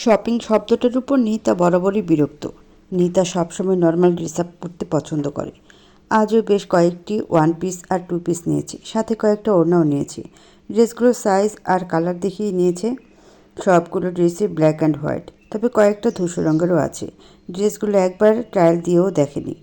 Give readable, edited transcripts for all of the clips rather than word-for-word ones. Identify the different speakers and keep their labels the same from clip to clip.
Speaker 1: Shopping শব্দটার উপর নিহিতা বরাবরই বিরক্ত। নিহিতা সবসময় নর্মাল ড্রেস আপ পরতে পছন্দ করে। আজও বেশ কয়েকটি ওয়ান পিস আর টু পিস নিয়েছি, সাথে কয়েকটা ওড়নাও নিয়েছি। ড্রেসগুলোর সাইজ আর কালার দেখিয়ে নিয়েছে। সবগুলো ড্রেসই ব্ল্যাক অ্যান্ড হোয়াইট, তবে কয়েকটা ধূসর রঙেরও আছে। ড্রেসগুলো একবার ট্রায়াল দিয়েও দেখেনি।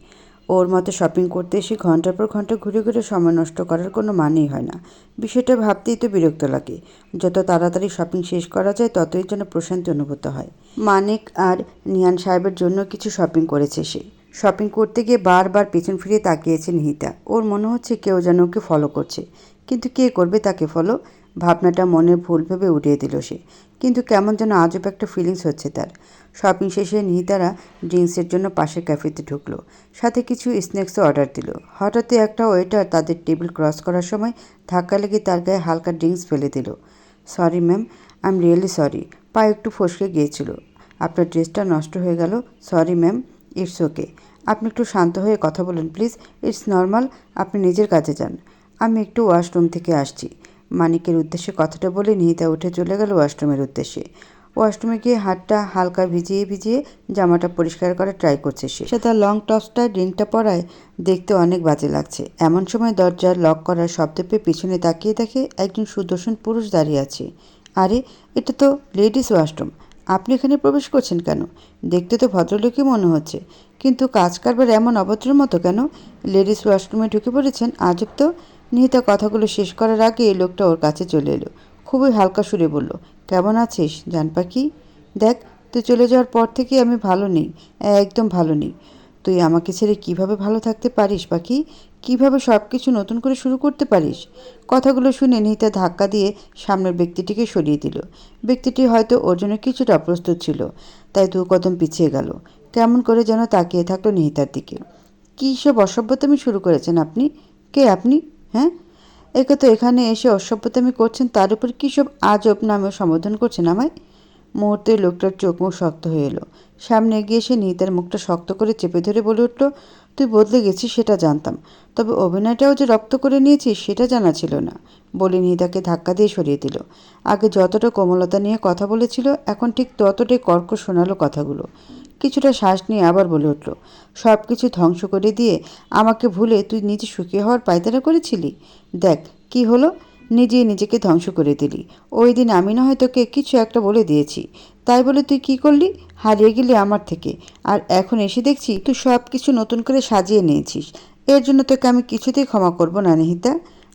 Speaker 1: ওর মতো শপিং করতে এসে ঘন্টার পর ঘন্টা ঘুরে ঘুরে সময় নষ্ট করার কোনো মানেই হয় না। বিষয়টা ভাবতেই তো বিরক্ত লাগে। যত তাড়াতাড়ি শপিং শেষ করা যায় ততই যেন প্রশান্তি অনুভূত হয়। মানিক আর নিহান সাহেবের জন্য কিছু শপিং করেছে সে। শপিং করতে গিয়ে বারবার পেছন ফিরে তাকিয়েছে নিহিতা। ওর মনে হচ্ছে কেউ যেন ওকে ফলো করছে, কিন্তু কে করবে তাকে ফলো? ভাবনাটা মনের ভুল ভেবে উড়িয়ে দিল সে। কিন্তু কেমন যেন আজব একটা ফিলিংস হচ্ছে তার। শপিং শেষে নিহিতারা ড্রিঙ্কসের জন্য পাশের ক্যাফেতে ঢুকলো, সাথে কিছু স্ন্যাক্সও অর্ডার দিল। হঠাৎই একটা ওয়েটার তাদের টেবিল ক্রস করার সময় ধাক্কা লেগে তার গায়ে হালকা ড্রিঙ্কস ফেলে দিল। Sorry ma'am, I am really sorry. পা একটু ফসকে গিয়েছিল। আপনার ড্রেসটা নষ্ট হয়ে গেল। Sorry ma'am. It's okay. আপনি একটু শান্ত হয়ে কথা বলুন প্লিজ। It's normal. আপনি নিজের কাজে যান। আমি একটু ওয়াশরুম থেকে আসছি। মানিকের উদ্দেশ্যে কথাটা বলে নিহিতা উঠে চলে গেল ওয়াশরুমের উদ্দেশ্যে। ওয়াশরুমে গিয়ে হাতটা হালকা ভিজিয়ে ভিজিয়ে জামাটা পরিষ্কার করার ট্রাই করছে সে। তার লং টপসটা ড্রিঙ্কটা পরায় দেখতে অনেক বাজে লাগছে। এমন সময় দরজার লক করার শব্দ পেয়ে পিছনে তাকিয়ে দেখে একজন সুদর্শন পুরুষ দাঁড়িয়ে আছে। আরে, এটা তো লেডিস ওয়াশরুম। আপনি এখানে প্রবেশ করছেন কেন? দেখতে তো ভদ্রলোকই মনে হচ্ছে, কিন্তু কাজ কারবার এমন অভদ্রের মতো কেন? লেডিস ওয়াশরুমে ঢুকে পড়েছেন, আজব তো। নিহিতা কথাগুলো শেষ করার আগে এই লোকটা ওর কাছে চলে এলো। খুবই হালকা সুরে বলল, কেমন আছিস জান পাখি? দেখ, তুই চলে যাওয়ার পর থেকে আমি ভালো নেই, একদম ভালো নেই। তুই আমাকে ছেড়ে কিভাবে ভালো থাকতে পারিস পাখি? কিভাবে সব কিছু নতুন করে শুরু করতে পারিস? কথাগুলো শুনে নিহিতা ধাক্কা দিয়ে সামনের ব্যক্তিটিকে সরিয়ে দিল। ব্যক্তিটি হয়তো ওর জন্য কিছুটা অপ্রস্তুত ছিল, তাই দু কদম পিছিয়ে গেল। কেমন করে যেন তাকিয়ে থাকলো নিহিতার দিকে। কী সব অসভ্যতামি শুরু করেছেন আপনি? কে আপনি? হ্যাঁ, একে তো এখানে এসে অসভ্যতামি করছেন, তার উপর কী সব আজব নামে সম্বোধন করছেন আমায়। মুহূর্তে লোকটার চোখ মুখ শক্ত হয়ে এলো। সামনে এগিয়ে এসে নিহিতার মুখটা শক্ত করে চেপে ধরে বলে উঠল, তুই বদলে গেছিস সেটা জানতাম, তবে অভিনয়টাও যে রপ্ত করে নিয়েছিস সেটা জানা ছিল না। বলে নিহিতাকে ধাক্কা দিয়ে সরিয়ে দিল। আগে যতটা কোমলতা নিয়ে কথা বলেছিল, এখন ঠিক ততটাই কর্কশ শোনালো কথাগুলো। কিছুটা শ্বাস নিয়ে আবার বলে উঠল, সব কিছু ধ্বংস করে দিয়ে আমাকে ভুলে তুই নিজে সুখী হওয়ার পায়তারা করেছিলি। দেখ কি হলো, নিজেই নিজেকে ধ্বংস করে দিলি। ওই দিন আমি না হয় তোকে কিছু একটা বলে দিয়েছি, তাই বলে তুই কি করলি? হারিয়ে গেলি আমার থেকে। আর এখন এসে দেখছি তুই সব কিছু নতুন করে সাজিয়ে নিয়েছিস। এর জন্য তোকে আমি কিছুতেই ক্ষমা করব না নিহিতা।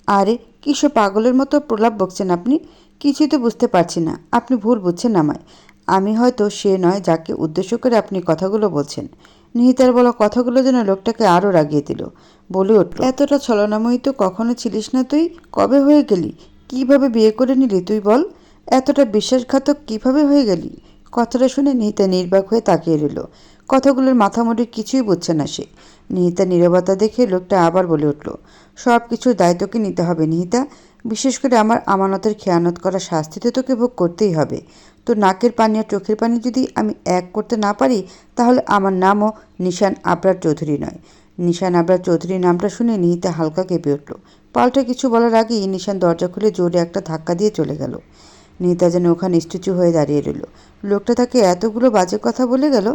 Speaker 1: আরে, কিসব পাগলের মতো প্রলাপ বকছেন আপনি? কিছুই তো বুঝতে পারছি না। আপনি ভুল বুঝছেন আমায়। আমি হয়তো সে নয় যাকে উদ্দেশ্য করে আপনি কথাগুলো বলছেন। নিহিতার বলা কথাগুলো যেন লোকটাকে আরও রাগিয়ে দিল। বলে উঠল, এতটা ছলনাময়ী তো কখনো ছিলিস না তুই। কবে হয়ে গেলি? কিভাবে বিয়ে করে নিলি তুই বল? এতটা বিশ্বাসঘাতক কিভাবে হয়ে গেলি? কথাটা শুনে নিহিতা নির্বাক হয়ে তাকিয়ে রইল। কথাগুলোর মাথামুড়ি কিছুই বুঝছে না সে। নিহিতার নীরবতা দেখে লোকটা আবার বলে উঠল, সব কিছুর দায়িত্বকে নিতে হবে নিহিতা। বিশেষ করে আমার আমানতের খেয়ানত করার শাস্তি তো তোকে ভোগ করতেই হবে। তো নাকের পানি আর চোখের পানি যদি আমি এক করতে না পারি, তাহলে আমার নামও নিশান আবরার চৌধুরী নয়। নিশান আবরার চৌধুরী নামটা শুনে নিহিতা হালকা কেঁপে উঠল। পাল্টে কিছু বলার আগেই নিশান দরজা খুলে জোরে একটা ধাক্কা দিয়ে চলে গেল। নিহিতা যেন ওখানে স্ট্যাচু হয়ে দাঁড়িয়ে রইল। লোকটা তাকে এতগুলো বাজে কথা বলে গেল,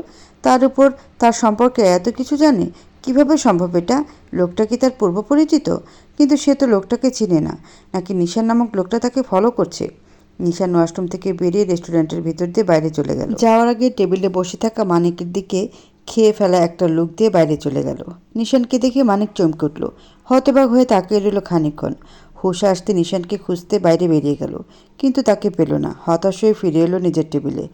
Speaker 1: তার উপর তার সম্পর্কে এত কিছু জানে। কিভাবে সম্ভব এটা? লোকটা কি তার পূর্ব পরিচিত? কিন্তু সে তো লোকটাকে চিনে না। নাকি নিশান নামক লোকটা তাকে ফলো করছে? নিশান ওয়াশরুম থেকে বেরিয়ে রেস্টুরেন্টের ভিতর দিয়ে বাইরে চলে গেল। যাওয়ার আগে টেবিলে বসে থাকা মানিকের দিকে খেয়ে ফেলা একটা লুক দিয়ে বাইরে চলে গেল। নিশানকে দেখে মানিক চমকে উঠল। হতবাক হয়ে তাকিয়ে রইল খানিকক্ষণ। হুঁশ আসতে নিশানকে খুঁজতে বাইরে বেরিয়ে গেল, কিন্তু তাকে পেল না। হতাশ হয়ে ফিরে এলো নিজের টেবিলে।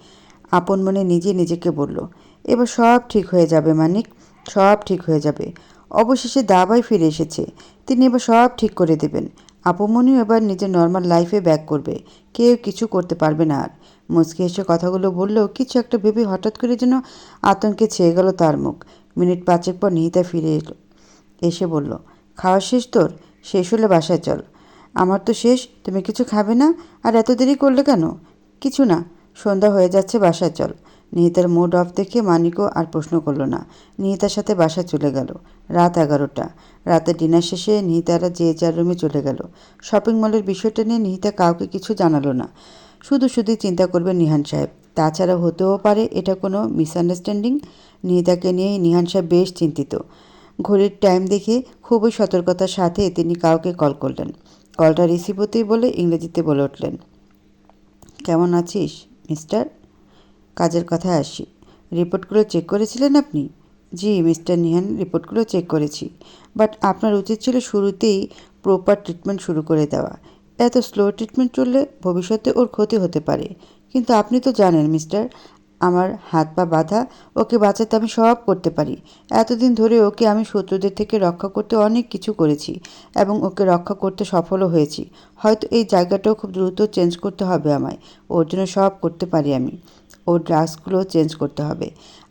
Speaker 1: আপন মনে নিজে নিজেকে বলল, এবার সব ঠিক হয়ে যাবে মানিক, সব ঠিক হয়ে যাবে। অবশেষে দাবাই ফিরে এসেছে। তিনি এবার সব ঠিক করে দেবেন। আপুমনিও এবার নিজের নর্মাল লাইফে ব্যাক করবে। কেউ কিছু করতে পারবে না আর। মুচকি হেসে কথাগুলো বললেও কিছু একটা ভেবে হঠাৎ করে যেন আতঙ্কে ছেয়ে গেল তার মুখ। মিনিট পাঁচেক পর নিহিতা ফিরে এলো। এসে বলল, খাওয়া শেষ তোর? শেষ হলে বাসায় চল। আমার তো শেষ। তুমি কিছু খাবে না? আর এত দেরি করলে কেন? কিছু না, সন্ধ্যা হয়ে যাচ্ছে, বাসায় চল। নিহিতার মুড অফ দেখে মানিকও আর প্রশ্ন করল না। নিহিতার সাথে বাসায় চলে গেল। রাত 11টা। রাতে ডিনার শেষে নিহিতারা যে যার রুমে চলে গেল। শপিং মলের বিষয়টা নিয়ে নিহিতা কাউকে কিছু জানালো না। শুধু শুধুই চিন্তা করবে নিহান সাহেব। তাছাড়া হতেও পারে এটা কোনো মিসআন্ডারস্ট্যান্ডিং। নিহিতাকে নিয়ে নিহান সাহেব বেশ চিন্তিত। ঘড়ির টাইম দেখে খুবই সতর্কতার সাথে তিনি কাউকে কল করলেন। কলটা রিসিভ হতেই বলে ইংরেজিতে বলে উঠলেন, কেমন আছিস মিস্টার? কাজের কথায় আসি। রিপোর্টগুলো চেক করেছিলেন আপনি? জি মিস্টার নিহান, রিপোর্টগুলো চেক করেছি। বাট আপনার উচিত ছিল শুরুতেই প্রপার ট্রিটমেন্ট শুরু করে দেওয়া। এত স্লো ট্রিটমেন্ট চললে ভবিষ্যতে ওর ক্ষতি হতে পারে। কিন্তু আপনি তো জানেন মিস্টার, আমার হাত পা বাঁধা। ওকে বাঁচাতে আমি সব করতে পারি। এতদিন ধরে ওকে আমি শত্রুদের থেকে রক্ষা করতে অনেক কিছু করেছি এবং ওকে রক্ষা করতে সফলও হয়েছি। হয়তো এই জায়গাটাও খুব দ্রুত চেঞ্জ করতে হবে আমায়। ওর জন্য সব করতে পারি আমি। ওর ড্রাগসগুলো চেঞ্জ করতে হবে।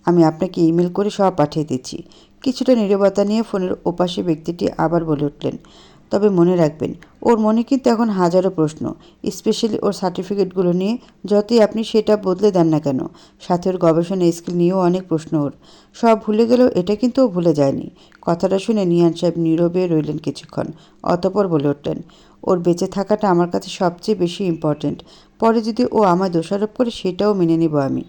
Speaker 1: আমি আপনাকে ইমেল করে সব পাঠিয়ে দিচ্ছি। কিছুটা নীরবতা নিয়ে ফোনের ওপাশে ব্যক্তিটি আবার বলে উঠলেন, তবে মনে রাখবেন, ওর মনে কিন্তু এখন হাজারো প্রশ্ন, স্পেশালি ওর সার্টিফিকেটগুলো নিয়ে। যতই আপনি সেটা বদলে দেন না কেন, সাথে ওর গবেষণা স্কিল নিয়েও অনেক প্রশ্ন ওর। সব ভুলে গেলেও এটা কিন্তু ও ভুলে যায়নি। কথাটা শুনে নিহান সাহেব নীরবে রইলেন কিছুক্ষণ, অতঃপর বলে উঠলেন, ওর বেঁচে থাকাটা আমার কাছে সবচেয়ে বেশি ইম্পর্ট্যান্ট। পরে যদি ও আমায় দোষারোপ করে সেটাও মেনে নেব আমি।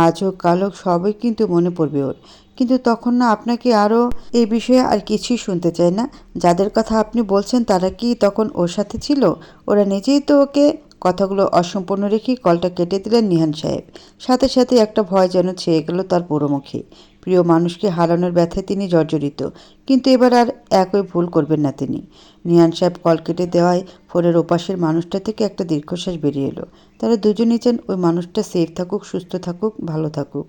Speaker 1: আজ হোক কাল হোক সবই কিন্তু মনে পড়বে ওর। কিন্তু তখন না আপনাকে আরও এই বিষয়ে আর কিছুই শুনতে চাই না। যাদের কথা আপনি বলছেন তারা কি তখন ওর সাথে ছিল? ওরা নিজেই তো ওকে। কথাগুলো অসম্পূর্ণ রেখেই কলটা কেটে দিলেন নিহান সাহেব। সাথে সাথে একটা ভয় যেন ছেয়ে গেল তার পুরো মুখে। প্রিয় মানুষকে হারানোর ব্যথায় তিনি জর্জরিত, কিন্তু এবার আর একই ভুল করবেন না তিনি। নিহান সাহেব কল কেটে দেওয়ায় ফোনের ওপাশের মানুষটা থেকে একটা দীর্ঘশ্বাস বেরিয়ে এলো। তারা দুজনেই চান ওই মানুষটা সেফ থাকুক, সুস্থ থাকুক, ভালো থাকুক।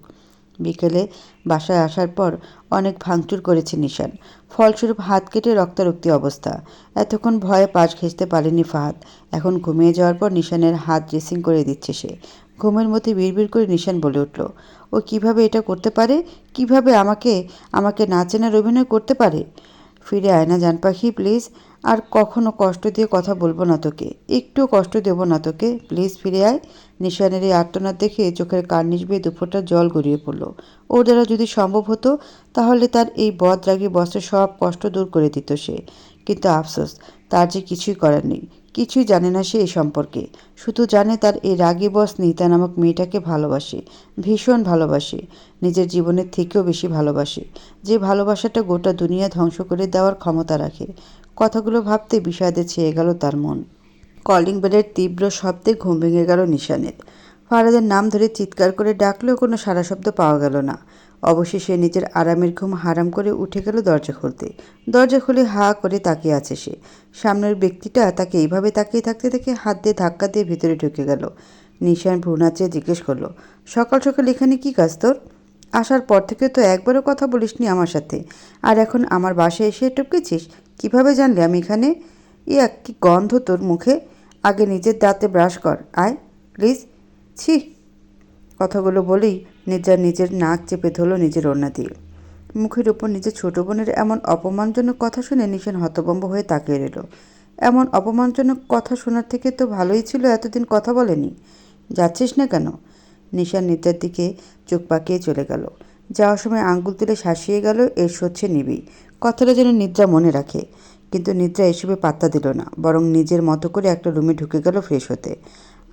Speaker 1: বিকেলে বাসায় আসার পর অনেক ভাঙচুর করেছে নিশান। ফলস্বরূপ হাত কেটে রক্তারক্তি অবস্থা। এতক্ষণ ভয়ে পাশ ঘেঁষতে পারেনি ফাহাদ। এখন ঘুমিয়ে যাওয়ার পর নিশানের হাত ড্রেসিং করে দিচ্ছে সে। ঘুমের মধ্যে বিড়বিড় করে নিশান বলে উঠল, ও কিভাবে এটা করতে পারে? কিভাবে আমাকে আমাকে না চেনার অভিনয় করতে পারে? ফিরে আয় না জান পাখি, প্লিজ। আর কখনো কষ্ট দিয়ে কথা বলবো না তোকে, একটুও কষ্ট দেবো না তোকে, প্লিজ ফিরে আয়। নিশানের এই আর্তনাদ দেখে চোখের কার্নিশ বেয়ে দুফোঁটা জল গড়িয়ে পড়ল। ওর দ্বারা যদি সম্ভব হতো তাহলে তার এই বদরাগী বসের সব কষ্ট দূর করে দিত সে। কিন্তু আফসোস, তার যে কিছুই করার নেই। কিছুই জানে না সে এই সম্পর্কে। শুধু জানে তার এই রাগী বস নিতা নামক মেয়েটাকে ভালোবাসে, ভীষণ ভালোবাসে, নিজের জীবনের থেকেও বেশি ভালোবাসে। যে ভালোবাসাটা গোটা দুনিয়া ধ্বংস করে দেওয়ার ক্ষমতা রাখে। কথাগুলো ভাবতে বিষাদে ছেয়ে গেল তার মন। কলিং বেলের তীব্র শব্দে ঘুম ভেঙে গেল নিশানের। ফারাদের নাম ধরে চিৎকার করে ডাকলেও কোনো সাড়া শব্দ পাওয়া গেল না। অবশেষে নিজের আরামের ঘুম হারাম করে উঠে গেল দরজা খুলতে। দরজা খুলে হা করে তাকিয়ে আছে সে। সামনের ব্যক্তিটা তাকে এইভাবে তাকিয়ে থাকতে দেখে হাত দিয়ে ধাক্কা দিয়ে ভিতরে ঢুকে গেল। নিশান ভ্রু নাচিয়ে জিজ্ঞেস করলো, সকাল সকাল এখানে কী কাজ তোর? আসার পর থেকে তো একবারও কথা বলিসনি আমার সাথে, আর এখন আমার বাসায় এসে টপকেছিস? কিভাবে জানলে আমি এখানে? ইয়া, কি গন্ধ তোর মুখে! আগে নিজের দাঁতে ব্রাশ কর, আয় প্লিজ। ছি! কথাগুলো বলেই নির্জার নিজের নাক চেপে ধরল নিজের ওড়না দিয়ে। মুখের ওপর নিজের ছোট বোনের এমন অপমানজনক কথা শুনে নিশান হতভম্ব হয়ে তাকিয়ে রইল। এমন অপমানজনক কথা শোনার থেকে তো ভালোই ছিল এতদিন কথা বলেনি। যাচ্ছিস না কেন? নিশান নিদ্রার দিকে চোখ পাকিয়ে চলে গেল। যাওয়ার সময় আঙ্গুল তুলে শাসিয়ে গেল, এর সচ্ছে নিবি। কথাটা যেন নিদ্রা মনে রাখে। কিন্তু নিদ্রা এসবে পাত্তা দিল না, বরং নিজের মতো করে একটা রুমে ঢুকে গেল ফ্রেশ হতে।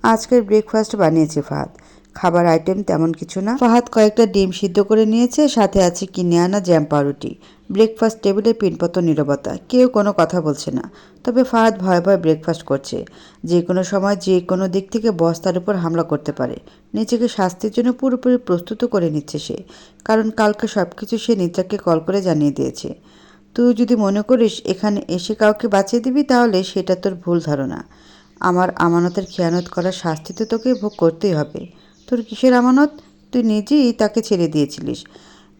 Speaker 1: আজকের ব্রেকফাস্ট বানিয়েছে ফাহাদ। খাবার আইটেম তেমন কিছু না। ফাহাদ কয়েকটা ডিম সিদ্ধ করে নিয়েছে, সাথে আছে কিনে আনা জ্যাম পাউরুটি। ব্রেকফাস্ট টেবিলে পিনপত নীরবতা, কেউ কোনো কথা বলছে না। তবে ফাহাদ ভয়ে ভয়ে ব্রেকফাস্ট করছে। যে কোনো সময় যে কোনো দিক থেকে বস তার উপর হামলা করতে পারে। নিজেকে শাস্তির জন্য পুরোপুরি প্রস্তুত করে নিচ্ছে সে, কারণ কালকে সব কিছু সে নিদ্রাকে কল করে জানিয়ে দিয়েছে। তুই যদি মনে করিস এখানে এসে কাউকে বাঁচিয়ে দিবি তাহলে সেটা তোর ভুল ধারণা। আমার আমানতের খেয়ানত করার শাস্তি তো তোকে ভোগ করতেই হবে। তোর কিসের আমানত? তুই নিজেই তাকে ছেড়ে দিয়েছিলিস।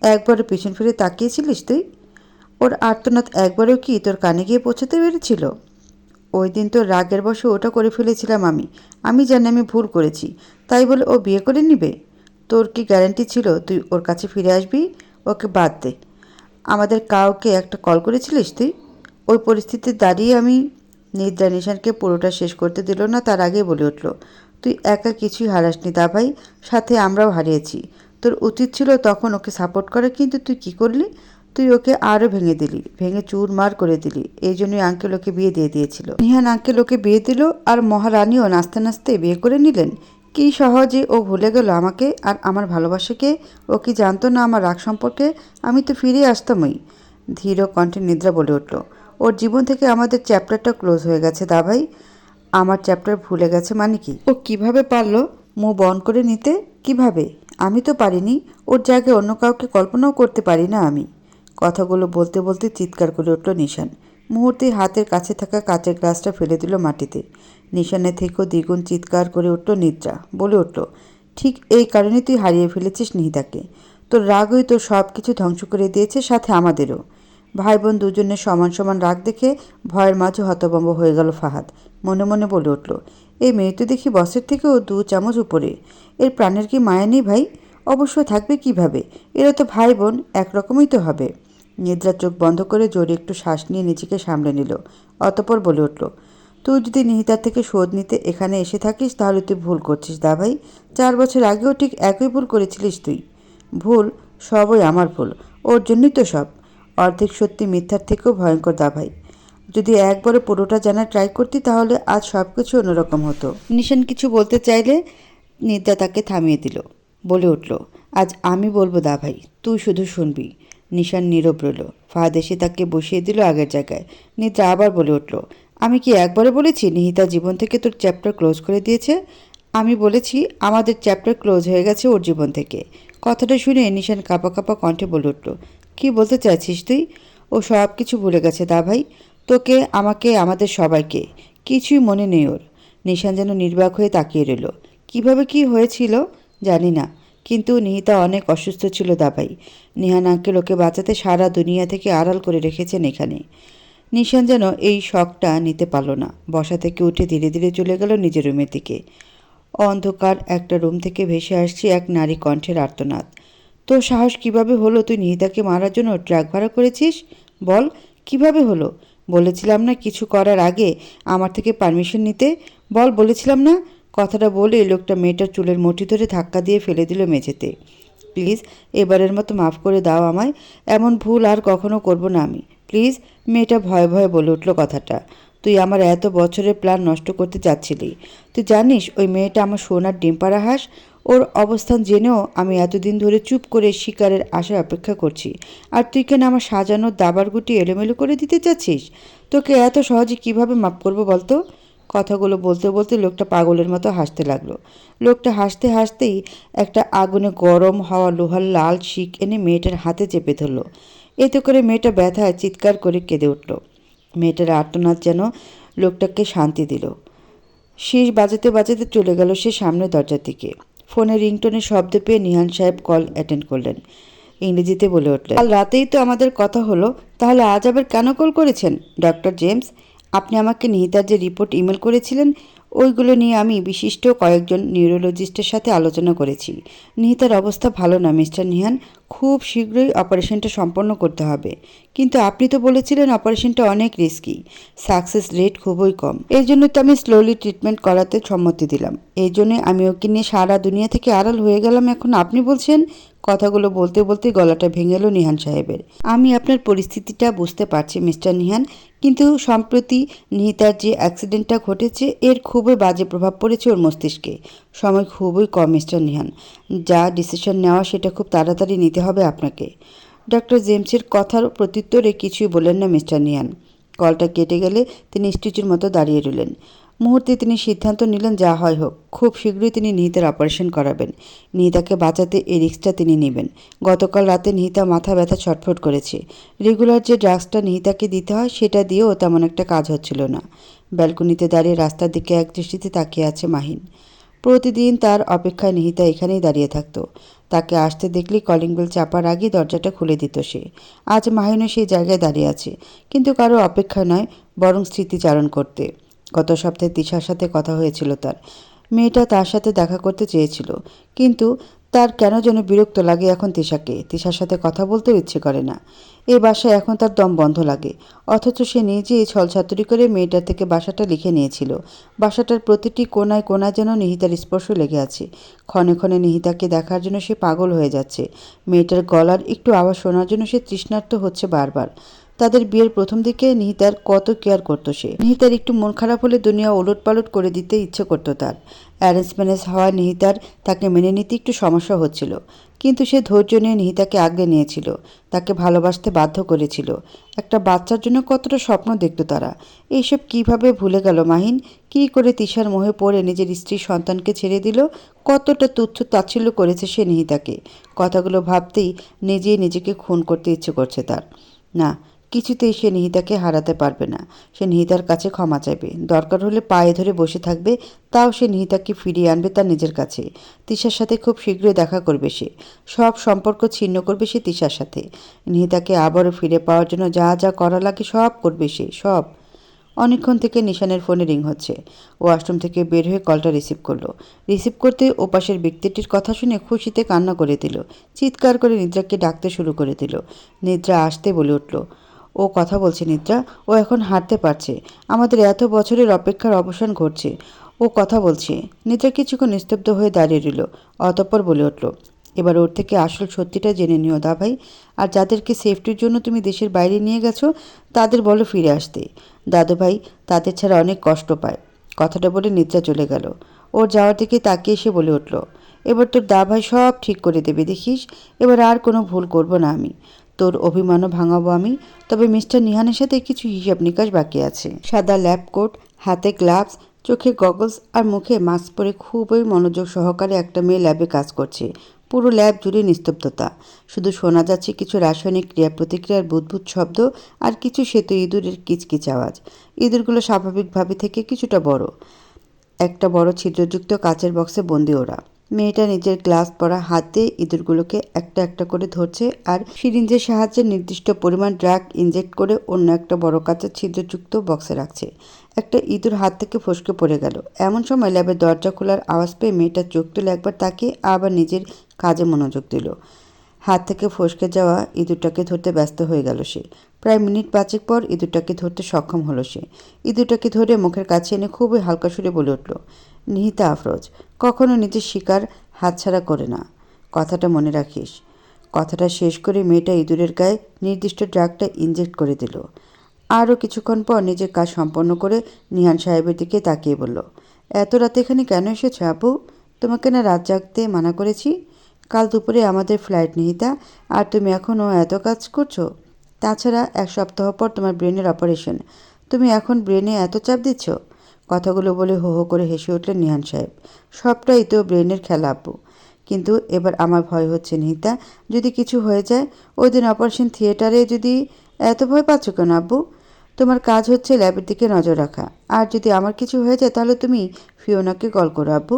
Speaker 1: একবারও পিছন ফিরে তাকিয়েছিলিস তুই? ওর আর্তনাদ একবারও কি তোর কানে গিয়ে পৌঁছাতে পেরেছিল? ওই দিন তোর রাগের বশে ওটা করে ফেলেছিলাম আমি জানি আমি ভুল করেছি, তাই বলে ও বিয়ে করে নিবে? তোর কি গ্যারান্টি ছিল তুই ওর কাছে ফিরে আসবি? ওকে বাদ দে। আমাদের কাউকে একটা কল করেছিলিস তুই? ওই পরিস্থিতিতে দাঁড়িয়ে আমি নিদ্রা নিশানকে পুরোটা শেষ করতে দিল না, তার আগে বলে উঠল, তুই একা কিছুই হারাসনি দা ভাই, সাথে আমরাও হারিয়েছি। তোর উচিত ছিল তখন ওকে সাপোর্ট করা, কিন্তু তুই কি করলি? তুই ওকে আরও ভেঙে দিলি, ভেঙে চুরমার করে দিলি। এই জন্যই আঙ্কেল ওকে বিয়ে দিয়ে দিয়েছিল। নিহান আঙ্কেল ওকে বিয়ে দিল, আর মহারানীও নাচতে নাচতে বিয়ে করে নিলেন। কি সহজে ও ভুলে গেল আমাকে আর আমার ভালোবাসাকে। ও কি জানতো না আমার রাগ সম্পর্কে? আমি তো ফিরে আসতামই। ধীর কণ্ঠে নিদ্রা বলে উঠল, ওর জীবন থেকে আমাদের চ্যাপ্টারটা ক্লোজ হয়ে গেছে দাভাই। আমার চ্যাপ্টার ভুলে গেছে মানে কি? ও কিভাবে পারলো মুখ বন্ধ করে নিতে? কিভাবে? আমি তো পারিনি। ওর জায়গায় অন্য কাউকে কল্পনাও করতে পারি না আমি। কথাগুলো বলতে বলতে চিৎকার করে উঠল নিশান। মুহূর্তে হাতের কাছে থাকা কাচের গ্লাসটা ফেলে দিল মাটিতে। নিশানের থেকেও দ্বিগুণ চিৎকার করে উঠল নিদ্রা, বলে উঠল, ঠিক এই কারণে তুই হারিয়ে ফেলেছিস নিহিতাকে। তোর রাগই তোর সব কিছু ধ্বংস করে দিয়েছে, সাথে আমাদেরও। ভাই বোন দুজনের সমান সমান রাগ দেখে ভয়ের মাঝে হতভম্ব হয়ে গেল ফাহাদ। মনে মনে বলে উঠল, এই মেয়ে তো দেখি বসের থেকেও 2 চামচ উপরে। এর প্রাণের কি মায়া নেই ভাই? অবশ্য থাকবে কিভাবে? এরা তো ভাই বোন, একরকমই তো হবে। নিদ্রা চোখ বন্ধ করে জোরে একটু শ্বাস নিয়ে নিজেকে সামলে নিল। অতঃপর বলে উঠল, তুই যদি নিহিতার থেকে শোধ নিতে এখানে এসে থাকিস তাহলে তুই ভুল করছিস দা ভাই। 4 বছর আগেও ঠিক একই ভুল করেছিলিস তুই। ভুল? সবই আমার ভুল। ওর জন্যই তো সব। অর্ধেক সত্যি মিথ্যার থেকেও ভয়ঙ্কর দা ভাই। যদি একবারে পুরোটা জানার ট্রাই করতি তাহলে আজ সব কিছু অন্যরকম হতো। নিশান কিছু বলতে চাইলে নিদ্রা তাকে থামিয়ে দিল। বলে উঠল, আজ আমি বলবো দা ভাই, তুই শুধু শুনবি। নিশান নীরব রইল। ফাহাদ এসে তাকে বসিয়ে দিল আগের জায়গায়। নিদ্রা আবার বলে উঠল, আমি কি একবারে বলেছি নিহিতা জীবন থেকে তোর চ্যাপ্টার ক্লোজ করে দিয়েছে? আমি বলেছি আমাদের চ্যাপ্টার ক্লোজ হয়ে গেছে ওর জীবন থেকে। কথাটা শুনে নিশান কাঁপা কাঁপা কণ্ঠে বলে উঠল, কী বলতে চাইছিস তুই? ও সব কিছু ভুলে গেছে দা ভাই। তোকে, আমাকে, আমাদের সবাইকে। কিছুই মনে নেই ওর। নিশান যেন নির্বাক হয়ে তাকিয়ে রইল। কিভাবে কি হয়েছিল জানি না, কিন্তু নিহিতা অনেক অসুস্থ ছিল দাভাই। নিহান আঙ্কেল ওকে বাঁচাতে সারা দুনিয়া থেকে আড়াল করে রেখেছেন এখানে। নিশান যেন এই শখটা নিতে পারল না। বসা থেকে উঠে ধীরে ধীরে চলে গেল নিজের রুমের দিকে। অন্ধকার একটা রুম থেকে ভেসে আসছে এক নারী কণ্ঠের আর্তনাদ। তোর সাহস কিভাবে হলো তুই নিহিতাকে মারার জন্য ট্রাক ভাড়া করেছিস? বল, কিভাবে হলো? বলেছিলাম না কিছু করার আগে আমার থেকে পারমিশন নিতে? বল, বলেছিলাম না? কথাটা বলে লোকটা মেয়েটার চুলের মুঠি ধরে ধাক্কা দিয়ে ফেলে দিল মেঝেতে। প্লিজ, এবারের মতো মাফ করে দাও আমায়। এমন ভুল আর কখনো করব না আমি, প্লিজ। মেয়েটা ভয়ে ভয়ে বলে উঠল কথাটা। তুই আমার এত বছরের প্ল্যান নষ্ট করতে চাচ্ছিলি। তুই জানিস ওই মেয়েটা আমার সোনার ডিম পাড়া হাঁস। ওর অবস্থান জেনেও আমি এতদিন ধরে চুপ করে শিকারের আশায় অপেক্ষা করছি। আর তুই কেন আমার সাজানো দাবার গুটি এলোমেলো করে দিতে চাচ্ছিস? তোকে এত সহজে কিভাবে মাফ করবো বলতো? কথাগুলো বলতে বলতে লোকটা পাগলের মতো হাসতে লাগলো। লোকটা হাসতে হাসতেই একটা আগুনে গরম হওয়া লোহার লাল শিক এনে মেয়েটার হাতে চেপে ধরল। এতে করে মেয়েটা ব্যথায় চিৎকার করে কেঁদে উঠল। মেয়েটার আর্তনাদ যেন লোকটাকে শান্তি দিল। শীষ বাজাতে বাজাতে চলে গেল সে সামনের দরজার দিকে। ফোনে রিংটোনের শব্দ পেয়ে নিহান সাহেব কল অ্যাটেন্ড করলেন। ইংরেজিতে বলে উঠলেন, কাল রাতেই তো আমাদের কথা হলো, তাহলে আজ আবার কেন কল করেছেন ডক্টর জেমস? আপনি আমাকে নিহিতার যে রিপোর্ট ইমেল করেছিলেন ওইগুলো নিয়ে আমি বিশিষ্ট কয়েকজন নিউরোলজিস্টের সাথে আলোচনা করেছি। নিহিতার অবস্থা ভালো না মিস্টার নিহান। খুব শীঘ্রই অপারেশনটা সম্পন্ন করতে হবে। কিন্তু আপনি তো বলেছিলেন অপারেশনটা অনেক রিস্কি, সাকসেস রেট খুবই কম। এই জন্য তো আমি স্লোলি ট্রিটমেন্ট করাতে সম্মতি দিলাম। এই জন্যে আমি ওকে নিয়ে সারা দুনিয়া থেকে আড়াল হয়ে গেলাম। এখন আপনি বলছেন? কথাগুলো বলতে বলতে গলাটা ভেঙে এলো নিহান সাহেবের। আমি আপনার পরিস্থিতিটা বুঝতে পারছি মিস্টার নিহান, কিন্তু সম্প্রতি নিহিতার যে অ্যাক্সিডেন্টটা ঘটেছে এর খুবই বাজে প্রভাব পড়েছে ওর মস্তিষ্কে। সময় খুবই কম মিস্টার নিহান। যা ডিসিশন নেওয়া সেটা খুব তাড়াতাড়ি নিতে হবে আপনাকে। ডক্টর জেমসের কথার প্রত্যুত্তরে কিছুই বললেন না মিস্টার নিহান। কলটা কেটে গেলে তিনি স্ট্যাচুর মতো দাঁড়িয়ে রইলেন। মুহূর্তে তিনি সিদ্ধান্ত নিলেন যা হয় হোক, খুব শীঘ্রই তিনি নিহিতার অপারেশন করাবেন। নিহিতাকে বাঁচাতে এই রিস্কটা তিনি নেবেন। গতকাল রাতে নিহিতা মাথা ব্যথা ছটফট করেছে। রেগুলার যে ড্রাগসটা নিহিতাকে দিতে হয় সেটা দিয়েও তেমন একটা কাজ হচ্ছিল না। ব্যালকনিতে দাঁড়িয়ে রাস্তার দিকে একদৃষ্টিতে তাকিয়ে আছে মাহিন। প্রতিদিন তার অপেক্ষায় নিহিতা এখানেই দাঁড়িয়ে থাকতো। তাকে আসতে দেখলেই কলিং বেল চাপার আগেই দরজাটা খুলে দিত সে। আজ মাহিনও সেই জায়গায় দাঁড়িয়ে আছে, কিন্তু কারো অপেক্ষা নয়, বরং স্মৃতিচারণ করতে। গত সপ্তাহে তিশার সাথে কথা হয়েছিল তার। মেয়েটা তার সাথে দেখা করতে চেয়েছিল, কিন্তু তার কেন যেন বিরক্ত লাগে এখন তিশাকে। তিশার সাথে কথা বলতেও ইচ্ছে করে না। এই বাসায় এখন তার দম বন্ধ লাগে। অথচ সে নিজেই ছলছাতুরি করে মেয়েটার থেকে বাসাটা লিখে নিয়েছিল। বাসাটার প্রতিটি কোনায় কোনায় যেন নিহিতার স্পর্শ লেগে আছে। ক্ষণে ক্ষণে নিহিতাকে দেখার জন্য সে পাগল হয়ে যাচ্ছে। মেয়েটার গলার একটু আওয়াজ শোনার জন্য সে তৃষ্ণার্ত হচ্ছে বারবার। তাদের বিয়ের প্রথম দিকে নিহিতার কত কেয়ার করতো সে। নিহিতার একটু মন খারাপ হলে দুনিয়া ওলটপালট করে দিতে ইচ্ছে করতো তার। অ্যারেঞ্জ ম্যারেজ হওয়া নিহিতার তাকে মেনে নিতে একটু সমস্যা হচ্ছিল, কিন্তু সে ধৈর্য নিয়ে নিহিতাকে আগলে নিয়েছিল, তাকে ভালোবাসতে বাধ্য করেছিল। একটা বাচ্চার জন্য কতটা স্বপ্ন দেখতো তারা। এইসব কিভাবে ভুলে গেল মাহিন? কী করে তিশার মোহে পড়ে নিজের স্ত্রীর সন্তানকে ছেড়ে দিল? কতটা তুচ্ছ তাচ্ছিল্য করেছে সে নিহিতাকে। কথাগুলো ভাবতেই নিজেই নিজেকে খুন করতে ইচ্ছে করছে তার। না, কিছুতেই সে নিহিতাকে হারাতে পারবে না। সে নিহিতার কাছে ক্ষমা চাইবে, দরকার হলে পায়ে ধরে বসে থাকবে, তাও সে নিহিতাকে ফিরিয়ে আনবে তার নিজের কাছে। তিশার সাথে খুব শীঘ্রই দেখা করবে সে। সব সম্পর্ক ছিন্ন করবে সে তিশার সাথে। নিহিতাকে আবারও ফিরে পাওয়ার জন্য যা যা করা লাগে সব করবে সে, সব। অনেকক্ষণ থেকে নিশানের ফোনে রিং হচ্ছে। ওয়াশরুম থেকে বের হয়ে কলটা রিসিভ করলো। রিসিভ করতে ওপাশের ব্যক্তিটির কথা শুনে খুশিতে কান্না করে দিল। চিৎকার করে নিদ্রাকে ডাকতে শুরু করে দিল। নিদ্রা আসতে বলে উঠল, ও কথা বলছে নিদ্রা, ও এখন হাঁটতে পারছে। আমাদের এত বছরের অপেক্ষার অবসান ঘটছে। ও কথা বলছে। নিদ্রা কিছুক্ষণ নিস্তব্ধ হয়ে দাঁড়িয়ে রইল, অতঃপর বলে উঠল, এবার ওর থেকে আসল সত্যিটা জেনে নিও দা ভাই। আর যাদেরকে সেফটির জন্য তুমি দেশের বাইরে নিয়ে গেছো তাদের বলো ফিরে আসতে। দাদু ভাই তাদের ছাড়া অনেক কষ্ট পায়। কথাটা বলে নিদ্রা চলে গেল। ওর যাওয়ার দিকে তাকিয়ে এসে বলে উঠল, এবার তোর দা ভাই সব ঠিক করে দেবে দেখিস। এবার আর কোনো ভুল করব না আমি। তোর অভিমানও ভাঙাবো আমি। তবে মিস্টার নিহানের সাথে কিছু হিসাব নিকাশ বাকি আছে। সাদা ল্যাব কোট, হাতে গ্লাভস, চোখে গগলস আর মুখে মাস্ক পরে খুবই মনোযোগ সহকারে একটা মেয়ে ল্যাবে কাজ করছে। পুরো ল্যাব জুড়ে নিস্তব্ধতা। শুধু শোনা যাচ্ছে কিছু রাসায়নিক ক্রিয়া প্রতিক্রিয়ার বুদবুদ শব্দ আর কিছু শ্বেত ইঁদুরের কিচকিচ আওয়াজ। ইঁদুরগুলো স্বাভাবিকভাবে থেকে কিছুটা বড়। একটা বড় ছিদ্রযুক্ত কাচের বক্সে বন্দি ওরা। মেয়েটা নিজের গ্লাস পরা হাত দিয়ে ইঁদুরগুলোকে একটা একটা করে ধরছে আর সিরিঞ্জের সাহায্যে নির্দিষ্ট পরিমাণ ড্রাগ ইনজেক্ট করে অন্য একটা বড় কাচের ছিদ্রযুক্ত বক্সে রাখছে। একটা ইঁদুর হাত থেকে ফসকে পড়ে গেল। এমন সময় ল্যাবের দরজা খোলার আওয়াজ পেয়ে মেয়েটা চোখ তুলে একবার তাকিয়ে আবার নিজের কাজে মনোযোগ দিল। হাত থেকে ফসকে যাওয়া ইঁদুরটাকে ধরতে ব্যস্ত হয়ে গেল সে। প্রায় মিনিট পাঁচেক পর ইঁদুরটাকে ধরতে সক্ষম হলো সে। ইঁদুরটাকে ধরে মুখের কাছে এনে খুবই হালকা সুরে বলে উঠল, নিহিতা আফরোজ, কখনো নিজের শিকার হাতছাড়া করে না, কথাটা মনে রাখিস। কথাটা শেষ করে মেয়েটা ইঁদুরের গায়ে নির্দিষ্ট ড্রাগটা ইনজেক্ট করে দিল। আরও কিছুক্ষণ পর নিজের কাজ সম্পন্ন করে নিহান সাহেবের দিকে তাকিয়ে বলল, এত রাতে এখানে কেন এসেছো আপু? তোমাকে না রাত জাগতে মানা করেছি? কাল দুপুরে আমাদের ফ্লাইট নিহিতা, আর তুমি এখনও এত কাজ করছো? তাছাড়া এক সপ্তাহ পর তোমার ব্রেনের অপারেশন, তুমি এখন ব্রেনে এত চাপ দিচ্ছ? কথাগুলো বলে হো হো করে হেসে উঠলেন নিহান সাহেব। সবটাই তো ব্রেনের খেলা আপু, কিন্তু এবার আমার ভয় হচ্ছে নিহিতা, যদি কিছু হয়ে যায়। ওই দিন অপারেশন থিয়েটারে যদি। এত ভয় পাচ্ছ কেন আব্বু? তোমার কাজ হচ্ছে ল্যাবের দিকে নজর রাখা, আর যদি আমার কিছু হয়ে যায় তাহলে তুমি ফিওনাকে কল করো আব্বু।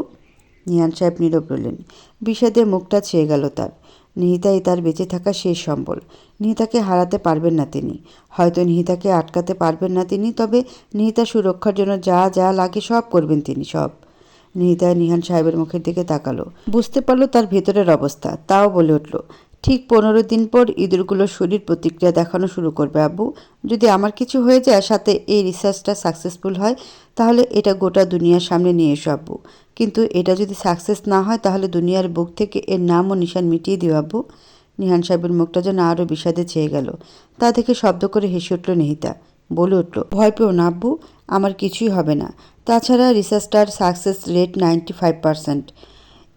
Speaker 1: নিহান সাহেব নীরব রইলেন। বিষাদে মুখটা ছেয়ে গেল তার। নিহিতাই তার বেঁচে থাকা শেষ সম্বল। নিহিতাকে হারাতে পারবেন না তিনি, হয়তো নিহিতাকে আটকাতে পারবেন না তিনি, তবে নিহিতা সুরক্ষার জন্য যা যা লাগে সব করবেন তিনি, সব। নিহিতা নিহান সাহেবের মুখের দিকে তাকালো, বুঝতে পারলো তার ভেতরের অবস্থা, তাও বলে উঠল, ঠিক 15 দিন পর ইঁদুরগুলোর শরীর প্রতিক্রিয়া দেখানো শুরু করবে আব্বু। যদি আমার কিছু হয়ে যায়, সাথে এই রিসার্চটা সাকসেসফুল হয়, তাহলে এটা গোটা দুনিয়ার সামনে নিয়ে এসো আব্বু। কিন্তু এটা যদি সাকসেস না হয় তাহলে দুনিয়ার বুক থেকে এর নাম ও নিশান মিটিয়ে দিও আব্বু। নিহান সাহেবের মুখটা যেন আরও বিষাদে ছেয়ে গেল। তা দেখে শব্দ করে হেসে উঠল নিহিতা, বলে উঠল, ভয় পেও না আব্বু, আমার কিছুই হবে না। তাছাড়া রিসার্চটার সাকসেস রেট 95%।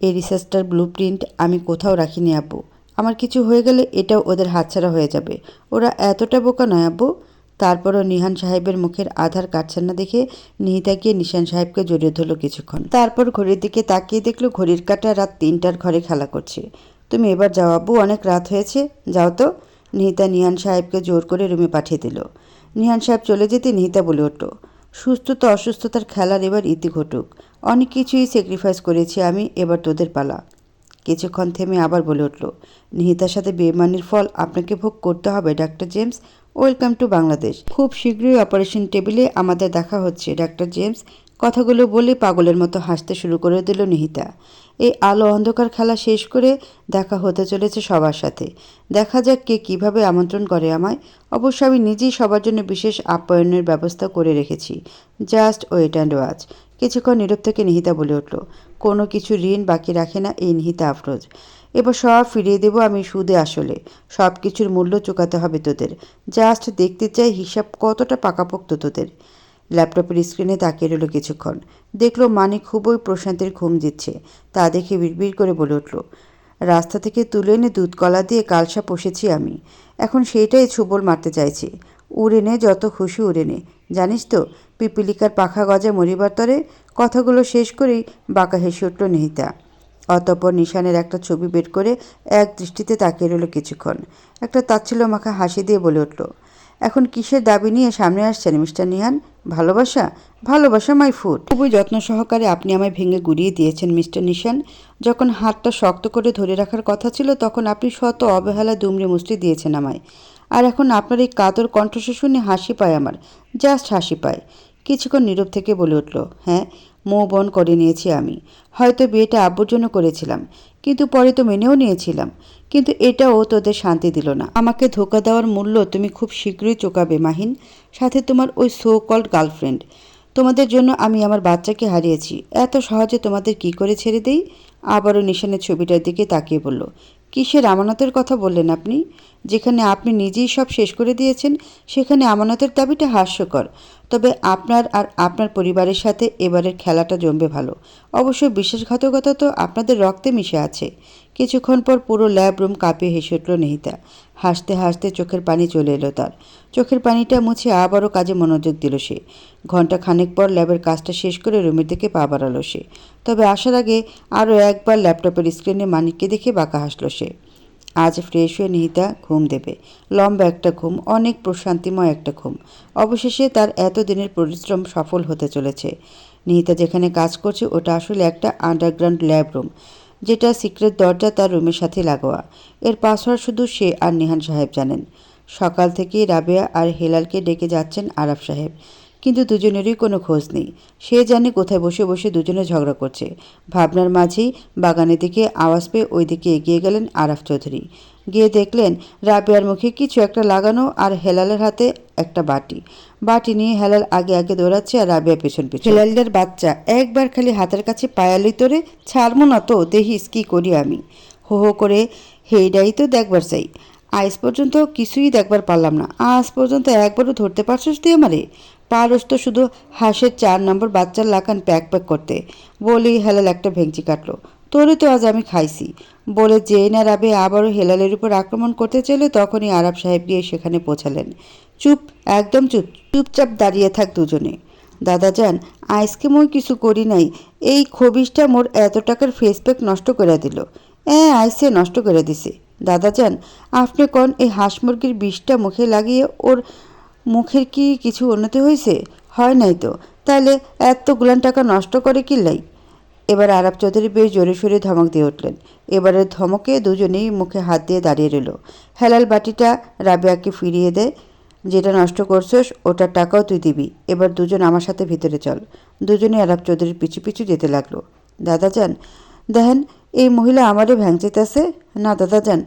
Speaker 1: এই রিসার্চটার ব্লুপ্রিন্ট আমি কোথাও রাখিনি আব্বু। আমার কিছু হয়ে গেলে এটাও ওদের হাতছাড়া হয়ে যাবে। ওরা এতটা বোকা নয় আব্বু। তারপরও নিহান সাহেবের মুখের আধার কাটছে না দেখে নিহিতা গিয়ে নিশান সাহেবকে জড়িয়ে ধরল কিছুক্ষণ। তারপর ঘড়ির দিকে তাকিয়ে দেখলো ঘড়ির কাঁটা রাত 3টার ঘরে খেলা করছে। তুমি এবার যাও আব্বু, অনেক রাত হয়েছে, যাও তো। নিহিতা নিহান সাহেবকে জোর করে রুমে পাঠিয়ে দিল। নিহান সাহেব চলে যেতে নিহিতা বলে উঠল, সুস্থতা অসুস্থতার খেলার এবার ইতি ঘটুক। অনেক কিছুই স্যাক্রিফাইস করেছি আমি, এবার তোদের পালা। কিছুক্ষণ থেমে আবার বলে উঠল, নিহিতার সাথে বেইমানির ফল আপনাকে ভোগ করতে হবে doctor James. Welcome to Bangladesh. খুব শীঘ্রই অপারেশন টেবিলে আমাদের দেখা হচ্ছে ডাক্তার জেমস। কথাগুলো বলে পাগলের মতো হাসতে শুরু করে দিল নিহিতা। এই আলো অন্ধকার খেলা শেষ করে দেখা হতে চলেছে সবার সাথে। দেখা যাক কে কীভাবে আমন্ত্রণ করে আমায়। অবশ্য আমি নিজেই সবার জন্য বিশেষ আপ্যায়নের ব্যবস্থা করে রেখেছি। Just wait and watch. কিছুক্ষণ নীরব থেকে নিহিতা বলে উঠল, কোনো কিছু ঋণ বাকি রাখে না এই নিহিতা আফরোজ। এবার সব ফিরিয়ে দেবো আমি সুদে আসলে। সব কিছুর মূল্য চুকাতে হবে তোদের। জাস্ট দেখতে চাই হিসাব কতটা পাকাপোক্ত তোদের। ল্যাপটপের স্ক্রিনে তাকিয়ে রইল কিছুক্ষণ। দেখলো মানিক খুবই প্রশান্তির ঘুম দিচ্ছে। তা দেখে বিড়বিড় করে বলে উঠল, রাস্তা থেকে তুলে এনে দুধ কলা দিয়ে কালসা পোষেছি আমি। এখন সেইটাই ছুবল মারতে চাইছি। উড়ে নে, যত খুশি উড়ে নে। জানিস তো পিপিলিকার পাখা গজা মরিবার তরে। কথাগুলো শেষ করেই বাঁকা হেসে উঠল নিহিতা। অতঃপর নিশানের একটা ছবি বের করে এক দৃষ্টিতে তাকিয়ে রইল কিছুক্ষণ। একটা তাচ্ছিল্য মাখা হাসি দিয়ে বলে উঠল, এখন কিসের দাবি নিয়ে সামনে আসছেন মিস্টার নিহান? ভালোবাসা? ভালোবাসা মাই ফুড। খুবই যত্ন সহকারে আপনি আমায় ভেঙে গুড়িয়ে দিয়েছেন মিস্টার নিশান। যখন হাতটা শক্ত করে ধরে রাখার কথা ছিল তখন আপনি শত অবহেলা দুমড়ে মুচড়ে দিয়েছেন আমায়। আর এখন আপনার এই কাতর কণ্ঠস্বর শুনে হাসি পায় আমার, জাস্ট হাসি পায়। কিছুক্ষণ নীরব থেকে বলে উঠল, হ্যাঁ, মুভ অন করে নিয়েছি আমি। হয়তো বিয়েটা আব্বুর জন্য করেছিলাম, কিন্তু পরে তো মেনেও নিয়েছিলাম। কিন্তু এটাও তোদের শান্তি দিল না। আমাকে ধোঁকা দেওয়ার মূল্য তুমি খুব শীঘ্রই চোকাবে মাহিন। সাথে তোমার ওই সো কল্ড গার্লফ্রেন্ড। তোমাদের জন্য আমি আমার বাচ্চাকে হারিয়েছি। এত সহজে তোমাদের কি করে ছেড়ে দেই? আবারও নিশানের ছবিটার দিকে তাকিয়ে বলল, কিসের আমানতের কথা বললেন আপনি? যেখানে আপনি নিজেই সব শেষ করে দিয়েছেন সেখানে আমানতের দাবিটা হাস্যকর। তবে আপনার আর আপনার পরিবারের সাথে এবারের খেলাটা জমবে ভালো। অবশ্য বিশ্বাসঘাতকতা তো আপনাদের রক্তে মিশে আছে। কিছুক্ষণ পর পুরো ল্যাব রুম কাঁপিয়ে হেসে উঠল নিহিতা। হাসতে হাসতে চোখের পানি চলে এলো তার। চোখের পানিটা মুছে আবারও কাজে মনোযোগ দিল সে। ঘণ্টা খানেক পর ল্যাবের কাজটা শেষ করে রুমের দিকে পা বাড়ালো সে। তবে আসার আগে আরও একবার ল্যাপটপের স্ক্রিনে মানিককে দেখে বাঁকা হাসল সে। আজ ফ্রেশ হয়ে নিহিতা ঘুম দেবে। লম্বা একটা ঘুম, অনেক প্রশান্তিময় একটা ঘুম। অবশেষে তার এতদিনের পরিশ্রম সফল হতে চলেছে। নিহিতা যেখানে কাজ করছে ওটা আসলে একটা আন্ডারগ্রাউন্ড ল্যাব রুম, যেটা সিক্রেট দরজা তার রুমের সাথে লাগোয়া। এর পাসওয়ার্ড শুধু সে আর নিহান সাহেব জানেন। সকাল থেকেই রাবেয়া আর হেলালকে ডেকে যাচ্ছেন আরাফ সাহেব, কিন্তু দুজনেরই কোনো খোঁজ নেই। সে জানে কোথায় বসে বসে দুজনে ঝগড়া করছে। ভাবনার মাঝেই বাগানের দিকে আওয়াজ পেয়ে ওই দিকে এগিয়ে গেলেন আরাফ চৌধুরী। গিয়ে দেখলেন রাবেয়ার মুখে কিছু একটা লাগানো আর হেলালের হাতে একটা বাটি। বাটি নিয়ে হেলাল আগে আগে দৌড়াচ্ছে আর রাবেয়া পেছন পেছন। হেলালের বাচ্চা একবার খালি হাতের কাছে পায়ালি তোরে, ছাড়বো না তো, দেখিস কি করি আমি। হো হো করে হেইডাই তো দেখবার চাই। আজ পর্যন্ত কিছুই দেখবার পারলাম না। আজ পর্যন্ত একবারও ধরতে পারছিস তুই আমারে? পারস তো শুধু হাঁসের 4 নম্বর বাচ্চার লাকান প্যাক প্যাক করতে। বলেই হেলাল একটা ভেঙচি কাটলো। তোরে তো আজ আমি খাইছি। বলে যেই না রাবে আবারও হেলালের উপর আক্রমণ করতে চাইলে তখনই আরাফ সাহেব গিয়ে সেখানে পৌঁছালেন। চুপ, একদম চুপ, চুপচাপ দাঁড়িয়ে থাক দুজনে। দাদাজান, আজকে মই কিছু করি নাই। এই খবিসটা মোর এত টাকার ফেস প্যাক নষ্ট করে দিল। আইসে নষ্ট করে দিছে। দাদাজান, আপনি কোন এই হাঁস মুরগির বিষটা মুখে লাগিয়ে ওর মুখের কি কিছু উন্নতি হয়েছে? হয় নাই তো। তাহলে এতগুলান টাকা নষ্ট করে কি লাই? এবার আরাফ চৌধুরী বেশ জোরে সোরে ধমক দিয়ে উঠলেন। এবারের ধমকে দুজনেই মুখে হাত দিয়ে দাঁড়িয়ে রইল। হেলাল বাটিটা রাবেয়াকে ফিরিয়ে দেয়। যেটা নষ্ট করছস ওটার টাকাও তুই দিবি। এবার দুজন আমার সাথে ভিতরে চল। দুজনে আরাফ চৌধুরীর পিছু পিছু যেতে লাগলো। দাদাজান, দেখেন এই মহিলা আমারে ভ্যাংচাইতেছে। না দাদাজান,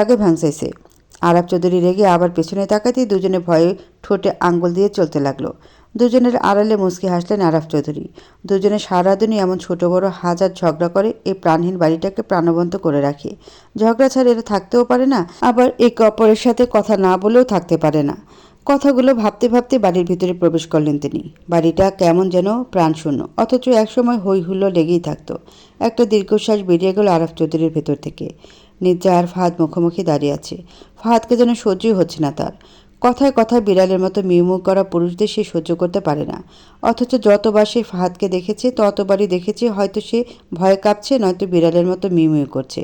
Speaker 1: আগে ভ্যাংচাইছে। আরাফ চৌধুরী রেগে আবার পেছনে তাকাতেই দুজনে ভয়ে ঠোঁটে আঙ্গুল দিয়ে চলতে লাগলো। দুজনের আড়ালে মুচকি হাসলেন আরাফ চৌধুরী। দুজনে সারাদিনই এমন ছোট বড় হাজার ঝগড়া করে এই প্রাণহীন বাড়িটাকে প্রাণবন্ত করে রাখে। ঝগড়া ছাড়া এরা থাকতেও পারে না, আবার একে অপরের সাথে কথা না বলেও থাকতে পারে না। কথাগুলো ভাবতে ভাবতে বাড়ির ভিতরে প্রবেশ করলেন তিনি। বাড়িটা কেমন যেন প্রাণশূন্য, অথচ একসময় হই হুল্লোড় লেগেই থাকতো। একটা দীর্ঘশ্বাস বেরিয়ে গেল আরাফ চৌধুরীর ভেতর থেকে। নিদ্রা আর ফাহাদ মুখোমুখি দাঁড়িয়ে আছে। ফাহাদকে যেন সহ্যই হচ্ছে না তার। কথায় কথায় বিড়ালের মতো মিউমিউ করা পুরুষদের সে সহ্য করতে পারে না। অথচ যতবার সে ফাহাদকে দেখেছে ততবারই দেখেছে হয়তো সে ভয়ে কাঁপছে, নয়তো বিড়ালের মতো মিউমিউ করছে।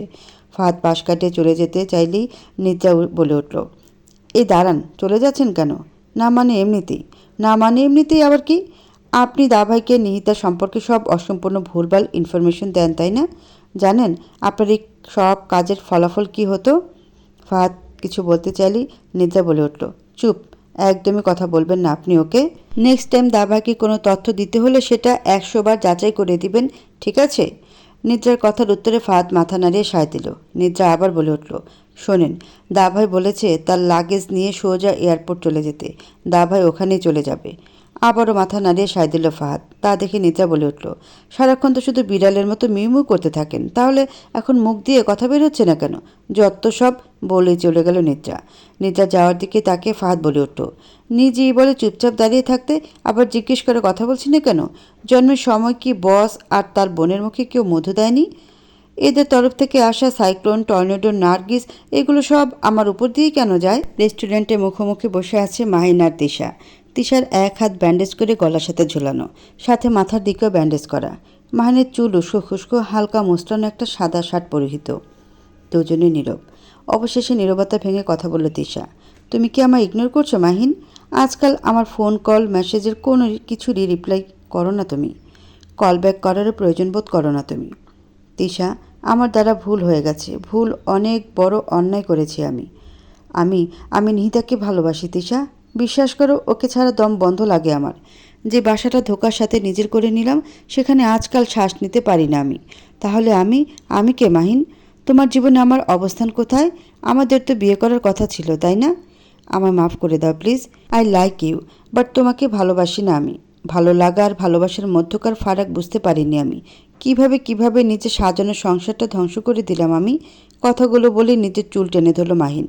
Speaker 1: ফাহাদ পাশ কাটিয়ে চলে যেতে চাইলেই নিদ্রা বলে উঠল, এই দাঁড়ান, চলে যাচ্ছেন কেন? না মানে এমনিতেই। না মানে এমনিতেই আবার কি? আপনি দাভাইকে নিহিতা সম্পর্কে সব অসম্পূর্ণ ভুলভাল ইনফরমেশন দেন, তাই না? জানেন আপনার এই সব কাজের ফলাফল কি হতো? ফাহাদ কিছু বলতে চাইলেই নিদ্রা বলে উঠল, চুপ, একদমই কথা বলবেন না আপনি, ওকে? নেক্সট টাইম দাভাইকে কোনো তথ্য দিতে হলে সেটা 100 বার যাচাই করে দিবেন, ঠিক আছে? নিদ্রার কথার উত্তরে ফাহাদ মাথা নাড়িয়ে সায় দিল। নিদ্রা আবার বলে উঠল, শোনেন, দাভাই বলেছে তার লাগেজ নিয়ে সোজা এয়ারপোর্ট চলে যেতে। দাভাই ওখানেই চলে যাবে। আবারও মাথা নাড়িয়ে সায় দিল ফাহাদ। তা দেখে নিদ্রা বলে উঠল, সারাক্ষণ তো শুধু বিড়ালের মতো মিউ মিউ করতে থাকেন, তাহলে এখন মুখ দিয়ে কথা বের হচ্ছে না কেন? যত সব, বলে চলে গেল নিদ্রা। নিদ্রা যাওয়ার দিকে তাকে ফাহাদ বলে উঠল, নিজেই বলে চুপচাপ দাঁড়িয়ে থাকতে, আবার জিজ্ঞেস করে কথা বলছি না কেন? জন্মের সময় কি বস আর তার বোনের মুখে কেউ মধু দেয়নি? এদের তরফ থেকে আসা সাইক্লোন, টর্নেডো, নার্গিস, এগুলো সব আমার উপর দিয়েই কেন যায়? রেস্টুরেন্টে মুখোমুখি বসে আছে মাহিন আর তিশা। তিশার এক হাত ব্যান্ডেজ করে গলার সাথে ঝুলানো, সাথে মাথার দিকেও ব্যান্ডেজ করা। মাহিনের চুল উস্কো খুস্কো, হালকা মোস্টানো একটা সাদা শার্ট পরিহিত। দুজনে নীরব। অবশেষে নীরবতা ভেঙে কথা বলল তিশা, তুমি কি আমায় ইগনোর করছো মাহিন? আজকাল আমার ফোন কল মেসেজের কোনো কিছুরই রিপ্লাই করো না তুমি। কল ব্যাক করারও প্রয়োজন বোধ করো না তুমি। তিশা, আমার দ্বারা ভুল হয়ে গেছে, ভুল, অনেক বড় অন্যায় করেছি আমি। আমি আমি নিহিতাকে ভালোবাসি তিশা, বিশ্বাস করো, ওকে ছাড়া দম বন্ধ লাগে আমার। যে বাসাটা ধোকার সাথে নিজের করে নিলাম, সেখানে আজকাল শ্বাস নিতে পারি না আমি। তাহলে আমি কে মাহিন? তোমার জীবনে আমার অবস্থান কোথায়? আমাদের তো বিয়ে করার কথা ছিল, তাই না? আমায় মাফ করে দাও please. I like you, but তোমাকে ভালোবাসি না আমি। ভালো লাগা আর ভালোবাসার মধ্যকার ফারাক বুঝতে পারিনি আমি। কিভাবে নিজের সাজানো সংসারটা ধ্বংস করে দিলাম আমি। কথাগুলো বলে নিজের চুল টেনে ধরল মাহিন।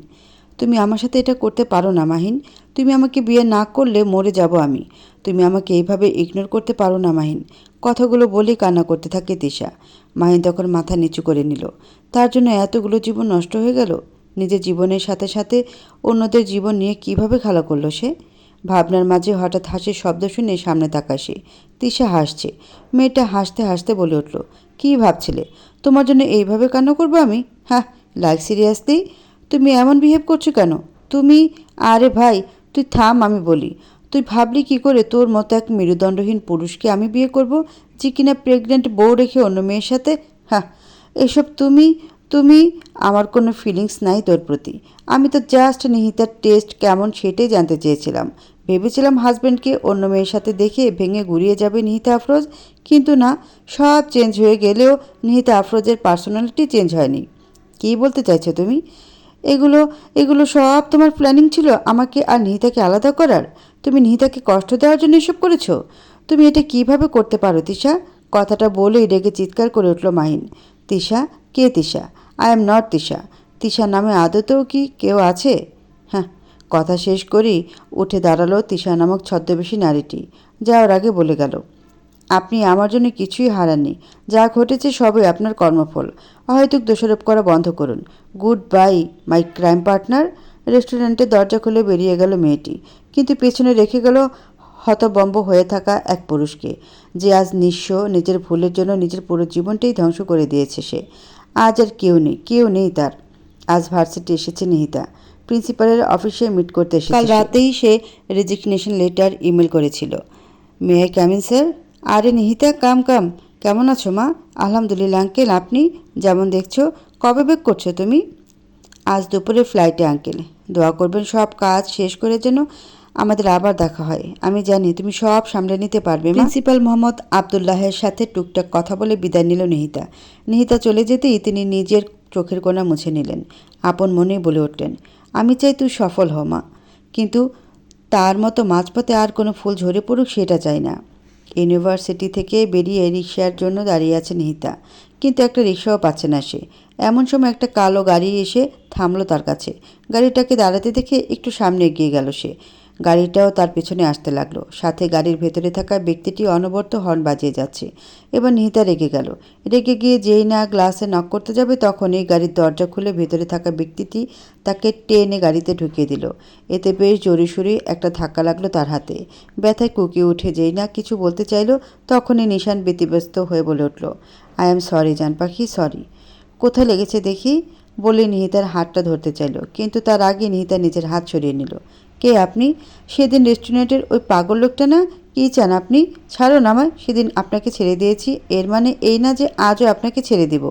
Speaker 1: তুমি আমার সাথে এটা করতে পারো না মাহিন। তুমি আমাকে বিয়ে না করলে মরে যাব আমি। তুমি আমাকে এইভাবে ইগনোর করতে পারো না মাহিন। কথাগুলো বলেই কান্না করতে থাকে তিশা। মাহিন তখন মাথা নিচু করে নিল। তার জন্য এতগুলো জীবন নষ্ট হয়ে গেল। নিজের জীবনের সাথে সাথে অন্যদের জীবন নিয়ে কিভাবে খেলা করলো সে? ভাবনার মাঝে হঠাৎ হাসির শব্দ শুনে সামনে তাকায় সে। তিশা হাসছে। মেয়েটা হাসতে হাসতে বলে উঠল, কী ভাবছিলে? তোমার জন্য এইভাবে কান্না করবো আমি? হ্যাঁ, লাইক সিরিয়াসলি? তুমি এমন বিহেভ করছো কেন? তুমি, আরে ভাই তুই থাম, আমি বলি। তুই ভাবলি কি করে তোর মতো এক মেরুদণ্ডহীন পুরুষকে আমি বিয়ে করব, যে কিনা প্রেগনেন্ট বউ রেখে অন্য মেয়ের সাথে? হ্যাঁ, এসব তুমি তুমি আমার কোনো ফিলিংস নাই তোর প্রতি। আমি তো জাস্ট নিহিতার টেস্ট কেমন সেটাই জানতে চেয়েছিলাম। ভেবেছিলাম হাজব্যান্ডকে অন্য মেয়ের সাথে দেখে ভেঙে গুড়িয়ে যাবে নিহিতা আফরোজ, কিন্তু না, সব চেঞ্জ হয়ে গেলেও নিহিতা আফরোজের পার্সোনালিটি চেঞ্জ হয়নি। কী বলতে চাইছো তুমি? এগুলো এগুলো সব তোমার প্ল্যানিং ছিল আমাকে আর নিহিতাকে আলাদা করার? তুমি নিহিতাকে কষ্ট দেওয়ার জন্য এসব করেছো? তুমি এটা কিভাবে করতে পারো তিশা? কথাটা বলেই রেগে চিৎকার করে উঠল মাহিন। তিশা? কে Tisha? I am not Tisha. Tisha নামে আদতেও কি কেউ আছে? হ্যাঁ। কথা শেষ করেই উঠে দাঁড়ালো তিশা নামক ছদ্মবেশী নারীটি। যাওয়ার আগে বলে গেল, আপনি আমার জন্য কিছুই হারাননি। যা ঘটেছে সবই আপনার কর্মফল। অহেতুক দোষারোপ করা বন্ধ করুন। Good bye my crime partner. রেস্টুরেন্টের দরজা খুলে বেরিয়ে গেল মেয়েটি, কিন্তু পেছনে রেখে গেল হতবম্ব হয়ে থাকা এক পুরুষকে, যে আজ নিঃস্ব, নিজের ভুলের জন্য নিজের পুরো জীবনটাই ধ্বংস করে দিয়েছে সে। আজ আর কেউ নেই তার। আজ ভার্সিটি এসেছে নিহিতা, প্রিন্সিপালের অফিসে মিট করতে এসেছে। কাল রাতেই সে রেজিগনেশন লেটার ইমেল করেছিল। May I come in sir? আরে নিহিতা, কাম। কেমন আছো মা? আলহামদুলিল্লাহ আঙ্কেল, আপনি? যেমন দেখছো। কবে বেক করছো তুমি? আজ দুপুরে ফ্লাইটে আঙ্কেল। দোয়া করবেন সব কাজ শেষ করে যেন আমাদের আবার দেখা হয়। আমি জানি তুমি সব সামলে নিতে পারবে। প্রিন্সিপাল মোহাম্মদ আবদুল্লাহের সাথে টুকটাক কথা বলে বিদায় নিল নিহিতা। নিহিতা চলে যেতেই তিনি নিজের চোখের কোণা মুছে নিলেন। আপন মনেই বলে উঠলেন, আমি চাই তুই সফল হ মা, কিন্তু তার মতো মাঝপথে আর কোনো ফুল ঝরে পড়ুক সেটা চাই না। ইউনিভার্সিটি থেকে বেরিয়ে রিক্সার জন্য দাঁড়িয়ে আছে নিহিতা, কিন্তু একটা রিক্সাও পাচ্ছে না সে। এমন সময় একটা কালো গাড়ি এসে থামলো তার কাছে। গাড়িটাকে দাঁড়াতে দেখে একটু সামনে এগিয়ে গেল সে। গাড়িটাও তার পেছনে আসতে লাগলো। সাথে গাড়ির ভেতরে থাকা ব্যক্তিটি অনবরত হর্ন বাজিয়ে যাচ্ছে। এবার নিহিতা রেগে গেল। রেগে গিয়ে যেই না গ্লাসে নক করতে যাবে, তখনই গাড়ির দরজা খুলে ভেতরে থাকা ব্যক্তিটি তাকে টেনে গাড়িতে ঢুকিয়ে দিল। এতে বেশ জোরেশোরে একটা ধাক্কা লাগলো তার হাতে। ব্যথায় কুকিয়ে উঠে যেই না কিছু বলতে চাইল, তখনই নিশান ব্যতিব্যস্ত হয়ে বলে উঠল, আই এম সরি জান পাখি, সরি। কোথায় লেগেছে দেখি? বলে নিহিতার হাতটা ধরতে চাইল, কিন্তু তার আগে নিহিতা নিজের হাত সরিয়ে নিল। কে আপনি? সেদিন রেস্টুরেন্টের ওই পাগল লোকটা না? কী চান আপনি? ছাড়ুন আমায়। সেদিন আপনাকে ছেড়ে দিয়েছি, এর মানে এই না যে আজও আপনাকে ছেড়ে দিব।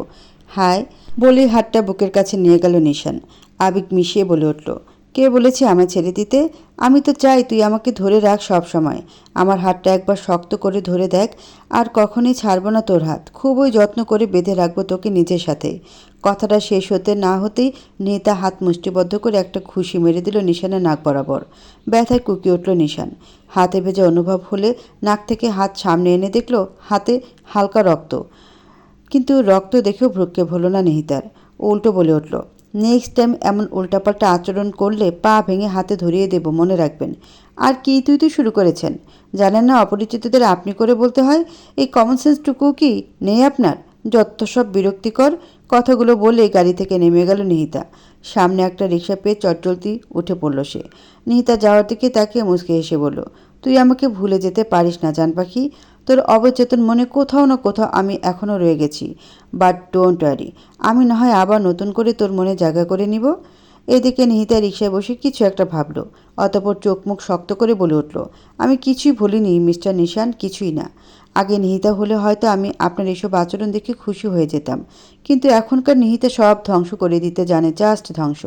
Speaker 1: হায়, বলে হাতটা বুকের কাছে নিয়ে গেল নিশান। আবেগ মিশিয়ে বলে উঠল, কে বলেছে আমায় ছেড়ে দিতে? আমি তো চাই তুই আমাকে ধরে রাখ সব সময়। আমার হাতটা একবার শক্ত করে ধরে দেখ, আর কখনোই ছাড়বো না তোর হাত। খুবই যত্ন করে বেঁধে রাখবো তোকে নিজের সাথে। কথাটা শেষ হতে না হতেই নিহিতা হাত মুষ্টিবদ্ধ করে একটা ঘুষি মেরে দিল নিশানের নাক বরাবর। ব্যথায় কুঁকিয়ে উঠল নিশান। হাতে ভেজে অনুভব হলে নাক থেকে হাত সামনে এনে দেখল হাতে হালকা রক্ত, কিন্তু রক্ত দেখেও ভ্রুক্ষেপ হলো না নিহিতার। উল্টো বলে উঠল, নেক্সট টাইম এমন উল্টাপাল্টা আচরণ করলে পা ভেঙে হাতে ধরিয়ে দেব, মনে রাখবেন। আর কি তুই তুই শুরু করেছেন? জানেন না অপরিচিতদের আপনি করে বলতে হয়? এই কমন সেন্সটুকুও কি নেই আপনার? যত সব বিরক্তিকর। কথাগুলো বলে গাড়ি থেকে নেমে গেল নিহিতা। সামনে একটা রিকশা পেয়ে চটজলদি উঠে পড়ল সে। নিহিতা যাওয়ার দিকে তাকিয়ে মুচকে হেসে বলল, তুই আমাকে ভুলে যেতে পারিস না জান পাখি। তোর অবচেতন মনে কোথাও না কোথাও আমি এখনও রয়ে গেছি। বাট ডোন্ট ওয়ারি, আমি না হয় আবার নতুন করে তোর মনে জায়গা করে নিব। এদিকে নিহিতা রিকশায় বসে কিছু একটা ভাবল, অতঃপর চোখ মুখ শক্ত করে বলে উঠল, আমি কিছুই ভুলিনি মিস্টার নিশান, কিছুই না। আগে নিহিতা হলে হয়তো আমি আপনার এসব আচরণ দেখে খুশি হয়ে যেতাম, কিন্তু এখনকার নিহিতা সব ধ্বংস করে দিতে জানে, জাস্ট ধ্বংস।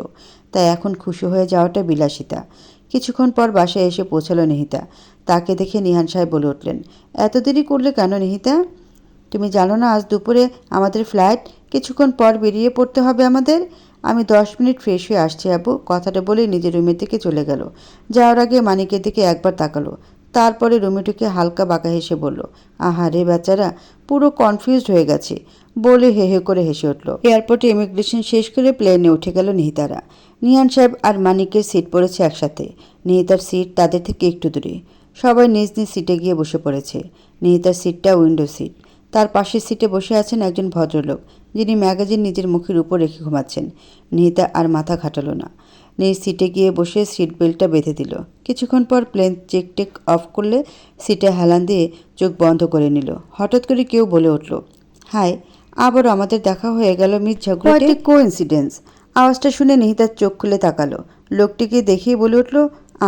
Speaker 1: তাই এখন খুশি হয়ে যাওয়াটা বিলাসিতা। কিছুক্ষণ পর বাসায় এসে পৌঁছালো নিহিতা। তাকে দেখে নিহান সাহেব বলে উঠলেন, এত দেরি করলে কেন নিহিতা? তুমি জানো না আজ দুপুরে আমাদের ফ্লাইট, কিছুক্ষণ পর বেরিয়ে পড়তে হবে আমাদের। আমি 10 মিনিট ফ্রেশ হয়ে আসছি আবু। কথাটা বলে নিজের রুমের দিকে চলে গেল। যাওয়ার আগে মানিকের দিকে একবার তাকালো, তারপরে রুমে ঢুকে হালকা বাঁকা হেসে বলল, আহা রে বেচারা, পুরো কনফিউজড হয়ে গেছে, বলে হে হে করে হেসে উঠল। এয়ারপোর্টে ইমিগ্রেশন শেষ করে প্লেনে উঠে গেল নিহিতারা। নিহান সাহেব আর মানিকের সিট পড়েছে একসাথে। নিহিতার সিট তাদের থেকে একটু দূরে। সবাই নিজ নিজ সিটে গিয়ে বসে পড়েছে। নিহিতার সিটটা উইন্ডো সিট। তার পাশের সিটে বসে আছেন একজন ভদ্রলোক, যিনি ম্যাগাজিন নিজের মুখের উপর রেখে ঘুমাচ্ছেন। নিহিতা আর মাথা ঘাটালো না, নিজ সিটে গিয়ে বসে সিট বেল্টটা বেঁধে দিল। কিছুক্ষণ পর প্লেন চেক টেক অফ করলে সিটে হেলান দিয়ে চোখ বন্ধ করে নিল। হঠাৎ করে কেউ বলে উঠল, হাই, আবারও আমাদের দেখা হয়ে গেল মিস ঝগড়াটে। What a coincidence. আওয়াজটা শুনে নিহিতার চোখ খুলে তাকালো। লোকটিকে দেখিয়ে বলে উঠল,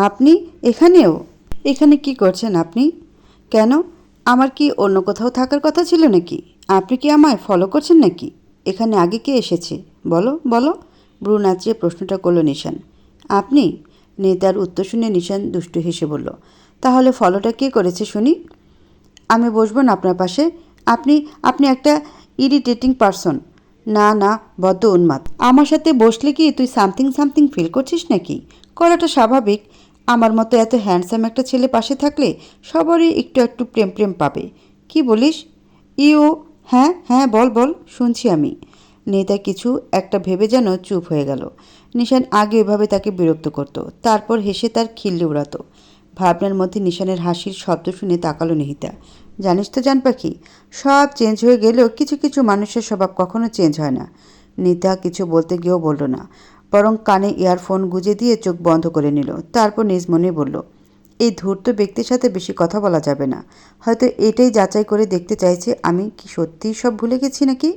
Speaker 1: আপনি এখানেও? এখানে কি করছেন আপনি? কেন, আমার কি অন্য কোথাও থাকার কথা ছিল নাকি? আপনি কি আমায় ফলো করছেন নাকি? এখানে আগে কে এসেছে বলো বলো? ব্রু নাচিয়ে প্রশ্নটা করলো নিশান। আপনি? নেতার উত্তর শুনে নিশান দুষ্টু হেসে বলল, তাহলে ফলোটা কে করেছে শুনি? আমি বসবো না আপনার পাশে? আপনি আপনি একটা ইরিটেটিং পারসন। না না, বড্ড উন্মাদ। আমার সাথে বসলে কি তুই সামথিং সামথিং ফিল করছিস নাকি? করাটা স্বাভাবিক। আমার মতো এত হ্যান্ডসাম একটা ছেলে পাশে থাকলে সবারই একটু একটু প্রেম প্রেম পাবে। কি বলিস? ইউ? হ্যাঁ হ্যাঁ, বল বল, শুনছি আমি। নেতা কিছু একটা ভেবে যেন চুপ হয়ে গেল। নিশান আগে এভাবে তাকে বিরক্ত করত, তারপর হেসে তার খিল্লি উড়াতো। ভাবনার মধ্যে নিশানের হাসির শব্দ শুনে তাকালো নিহিতা। জানিস তো জান পাখি, সব চেঞ্জ হয়ে গেলেও কিছু কিছু মানুষের স্বভাব কখনো চেঞ্জ হয় না। নিতা কিছু বলতে গিয়েও বলল না, বরং কানে ইয়ারফোন গুঁজে দিয়ে চোখ বন্ধ করে নিল। তারপর নিজ মনে বলল, এই ধূর্ত ব্যক্তির সাথে বেশি কথা বলা যাবে না। হয়তো এটাই যাচাই করে দেখতে চাইছে আমি কি সত্যিই সব ভুলে গেছি নাকি।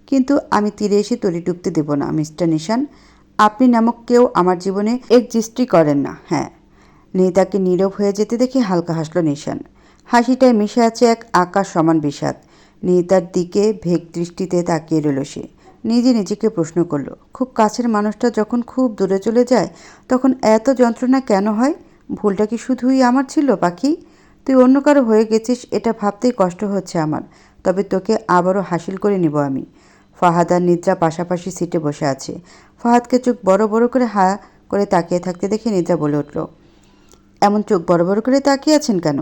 Speaker 1: কিন্তু আমি তীরে এসে তরি ডুবতে দেব না মিস্টার নিশান। আপনি নামক কেউ আমার জীবনে এক্সিস্টই করেন না। হ্যাঁ। নিহিতাকে নীরব হয়ে যেতে দেখে হালকা হাসল নিশান। হাসিটায় মিশে আছে এক আকাশ সমান বিষাদ। নিহিতার দিকে ভেগ দৃষ্টিতে তাকিয়ে রইল সে। নিজে নিজেকে প্রশ্ন করল, খুব কাছের মানুষটা যখন খুব দূরে চলে যায় তখন এত যন্ত্রণা কেন হয়? ভুলটা কি শুধুই আমার ছিল পাখি? তুই অন্য কারো হয়ে গেছিস এটা ভাবতেই কষ্ট হচ্ছে আমার। তবে তোকে আবারও হাসিল করে নিব আমি। ফাহাদ আর নিদ্রা পাশাপাশি সিটে বসে আছে। ফাহাদকে চোখ বড় বড় করে হা করে তাকিয়ে থাকতে দেখে নিদ্রা বলে উঠল, এমন চোখ বড় বড় করে তাকিয়ে আছেন কেন?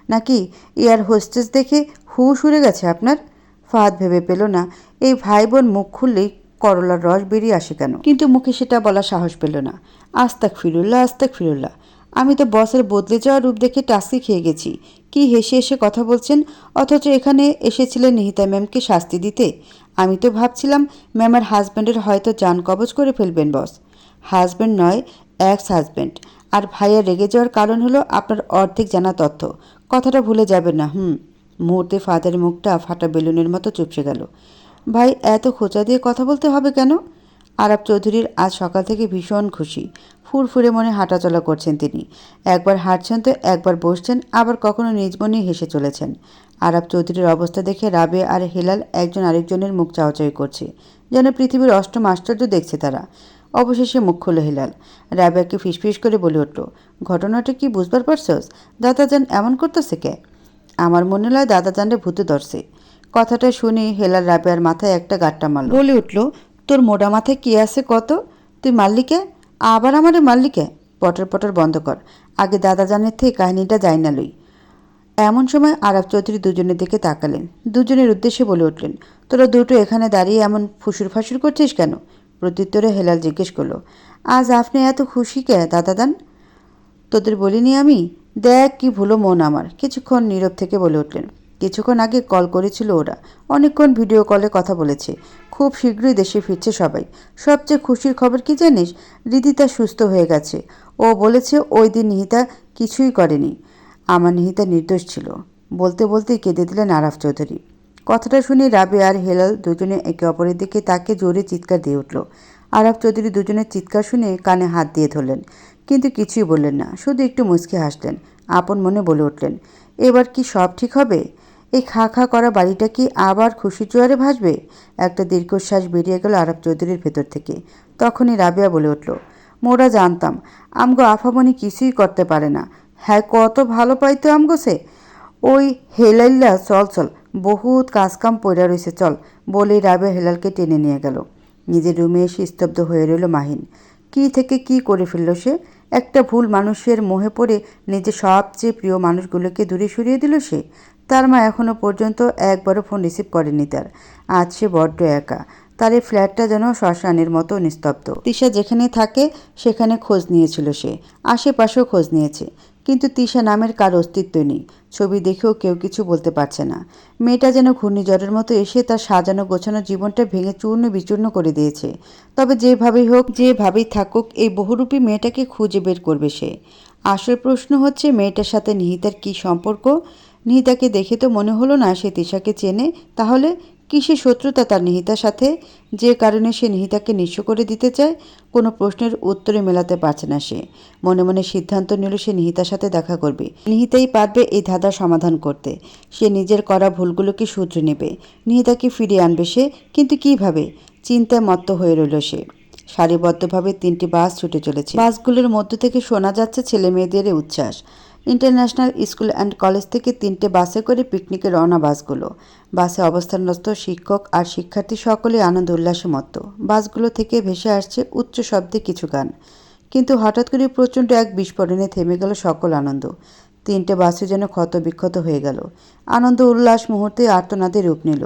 Speaker 1: নাকি এয়ার হোস্টেস দেখে হুশ উড়ে গেছে আপনার? ফাহাদ ভেবে পেল না এই ভাই বোন মুখ খুললেই করলার রস বেরিয়ে আসে কেন, কিন্তু মুখে সেটা বলার সাহস পেল না। আস্তাক ফিরুল্লাহ, আস্তাক ফিরুল্লাহ। আমি তো বসের বদলে যাওয়া রূপ দেখে টাস্কি খেয়ে গেছি। কি হেসে হেসে কথা বলছেন, অথচ এখানে এসেছিলেন নিহিতা ম্যামকে শাস্তি দিতে। আমি তো ভাবছিলাম ম্যামের হাজব্যান্ডের হয়তো জান কবজ করে ফেলবেন বস। হাজব্যান্ড নয়, এক্স হাজব্যান্ড। আর ভাইয়া রেগে যাওয়ার কারণ হলো আপনার অর্ধেক জানা তথ্য। কথাটা ভুলে যাবেন না। মুহূর্তে ফাদারের মুখটা ফাটা বেলুনের মতো চুপসে গেল। ভাই এত খোঁচা দিয়ে কথা বলতে হবে কেন? আরাব চৌধুরীর আজ সকাল থেকে ভীষণ খুশি। ফুরফুরে মনে হাঁটাচলা করছেন তিনি। একবার হাঁটছেন তো একবার বসছেন, আবার কখনো নিজ মনেই হেসে চলেছেন। আরাব চৌধুরীর অবস্থা দেখে রাবে আর হেলাল একজন আরেকজনের মুখ চাওয়াচাওয়ি করছে, যেন পৃথিবীর অষ্টম আশ্চর্য দেখছে তারা। অবশেষে মুখ খুলে হেলাল। রাবেয়াকে ফিসফিস করে বলে উঠল, ঘটনাটা কি বুঝবার পারছস? দাদাজান এমন করতেছে কে? আমার মনে হয় দাদাজানরে ভূতে ধরছে। কথাটা শুনে হেলাল রাবেয়ার মাথায় একটা গাঁট্টা মারল। বলে উঠল, তোর মোটা মাথায় কি আছে কত? তুই মারলি কে? আবার আমারে মারলি কে? পটর পটর বন্ধ কর। আগে দাদাজানের থেকে কাহিনীটা যাই না লই। এমন সময় আরাফ চৌধুরী দুজনের দিকে তাকালেন। দুজনের উদ্দেশ্যে বলে উঠলেন, তোরা দুটো এখানে দাঁড়িয়ে এমন ফুসুর ফাসুর করছিস কেন? প্রত্যুত্তরে হেলাল জিজ্ঞেস করলো, আজ আপনি এত খুশি কে দাদাদান? তোদের বলিনি আমি? দেখ কি ভুলো মন আমার। কিছুক্ষণ নীরব থেকে বলে উঠলেন, কিছুক্ষণ আগে কল করেছিল ওরা, অনেকক্ষণ ভিডিও কলে কথা বলেছে। খুব শীঘ্রই দেশে ফিরছে সবাই। সবচেয়ে খুশির খবর কি জানিস? রিদিতা সুস্থ হয়ে গেছে। ও বলেছে ওই দিন নিহিতা কিছুই করেনি। আমার নিহিতা নির্দোষ ছিল। বলতে বলতেই কেঁদে দিলেন আরাফ চৌধুরী। কথাটা শুনে রাবেয়া আর হেলাল দুজনে একে অপরের দিকে তাকে জোরে চিৎকার দিয়ে উঠল। আরাফ চৌধুরী দুজনের চিৎকার শুনে কানে হাত দিয়ে ধরলেন, কিন্তু কিছুই বললেন না, শুধু একটু মুচকি হাসলেন। আপন মনে বলে উঠলেন, এবার কি সব ঠিক হবে? এই খা খা করা বাড়িটা কি আবার খুশির জোয়ারে ভাসবে? একটা দীর্ঘশ্বাস বেরিয়ে গেল আরাফ চৌধুরীর ভেতর থেকে। তখনই রাবেয়া বলে উঠল, মোরা জানতাম আমগো আফামনি কিছুই করতে পারে না। হ্যাঁ, কত ভালো পাইতো আমগো সে। ওই হেলাইল্লা চল চল, বহুত কাজকাম পড়ে রয়েছে, চল। বলেই রাবেয়া হেলালকে টেনে নিয়ে গেল। নিজের রুমে এসে স্তব্ধ হয়ে রইল মাহিন। কী থেকে কী করে ফেলল সে? একটা ভুল মানুষের মোহে পড়ে নিজের সবচেয়ে প্রিয় মানুষগুলোকে দূরে সরিয়ে দিল সে। তার মা এখনও পর্যন্ত একবারও ফোন রিসিভ করেনি তার। আজ সে বড্ড একা। তার এই ফ্ল্যাটটা যেন শ্মশানের মতো নিস্তব্ধ। তিশা যেখানে থাকে সেখানে খোঁজ নিয়েছিল সে, আশেপাশেও খোঁজ নিয়েছে, কিন্তু তিশা নামের কার অস্তিত্ব নেই। ছবি দেখেও কেউ কিছু বলতে পারছে না। মেয়েটা যেন ঘূর্ণিঝড়ের মতো এসে তার সাজানো গোছানো জীবনটা ভেঙে চূর্ণ বিচূর্ণ করে দিয়েছে। তবে যেভাবেই হোক, যেভাবেই থাকুক, এই বহুরূপী মেয়েটাকে খুঁজে বের করবে সে। আসল প্রশ্ন হচ্ছে, মেয়েটার সাথে নিহিতার কী সম্পর্ক? নিহিতাকে দেখে তো মনে হলো না সে তিশাকে চেনে। তাহলে কিসের শত্রুতা তার নিহিতার সাথে, যে কারণে সে নিহিতাকে নিঃস্ব করে দিতে চায়? কোনো প্রশ্নের উত্তরে মেলাতে পারছে না সে। মনে মনে সিদ্ধান্ত নিল সে নিহিতার সাথে দেখা করবে। নিহিতাই পারবে এই ধাঁধার সমাধান করতে। সে নিজের করা ভুলগুলোকে শুধরে নেবে, নিহিতাকে ফিরিয়ে আনবে সে। কিন্তু কিভাবে? চিন্তায় মত্ত হয়ে রইল সে। সারিবদ্ধভাবে 3টি বাস ছুটে চলেছে। বাসগুলোর মধ্য থেকে শোনা যাচ্ছে ছেলে মেয়েদের উচ্ছ্বাস। ইন্টারন্যাশনাল স্কুল অ্যান্ড কলেজ থেকে 3টে বাসে করে পিকনিকে রওনা বাসগুলো। বাসে অবস্থানরত শিক্ষক আর শিক্ষার্থী সকলেই আনন্দ উল্লাসে মত্ত। বাসগুলো থেকে ভেসে আসছে উচ্চ শব্দে কিছু গান। কিন্তু হঠাৎ করে প্রচণ্ড এক বিস্ফোরণে থেমে গেল সকল আনন্দ। 3টে বাসই যেন ক্ষতবিক্ষত হয়ে গেল। আনন্দ উল্লাস মুহূর্তে আর্তনাদে রূপ নিল।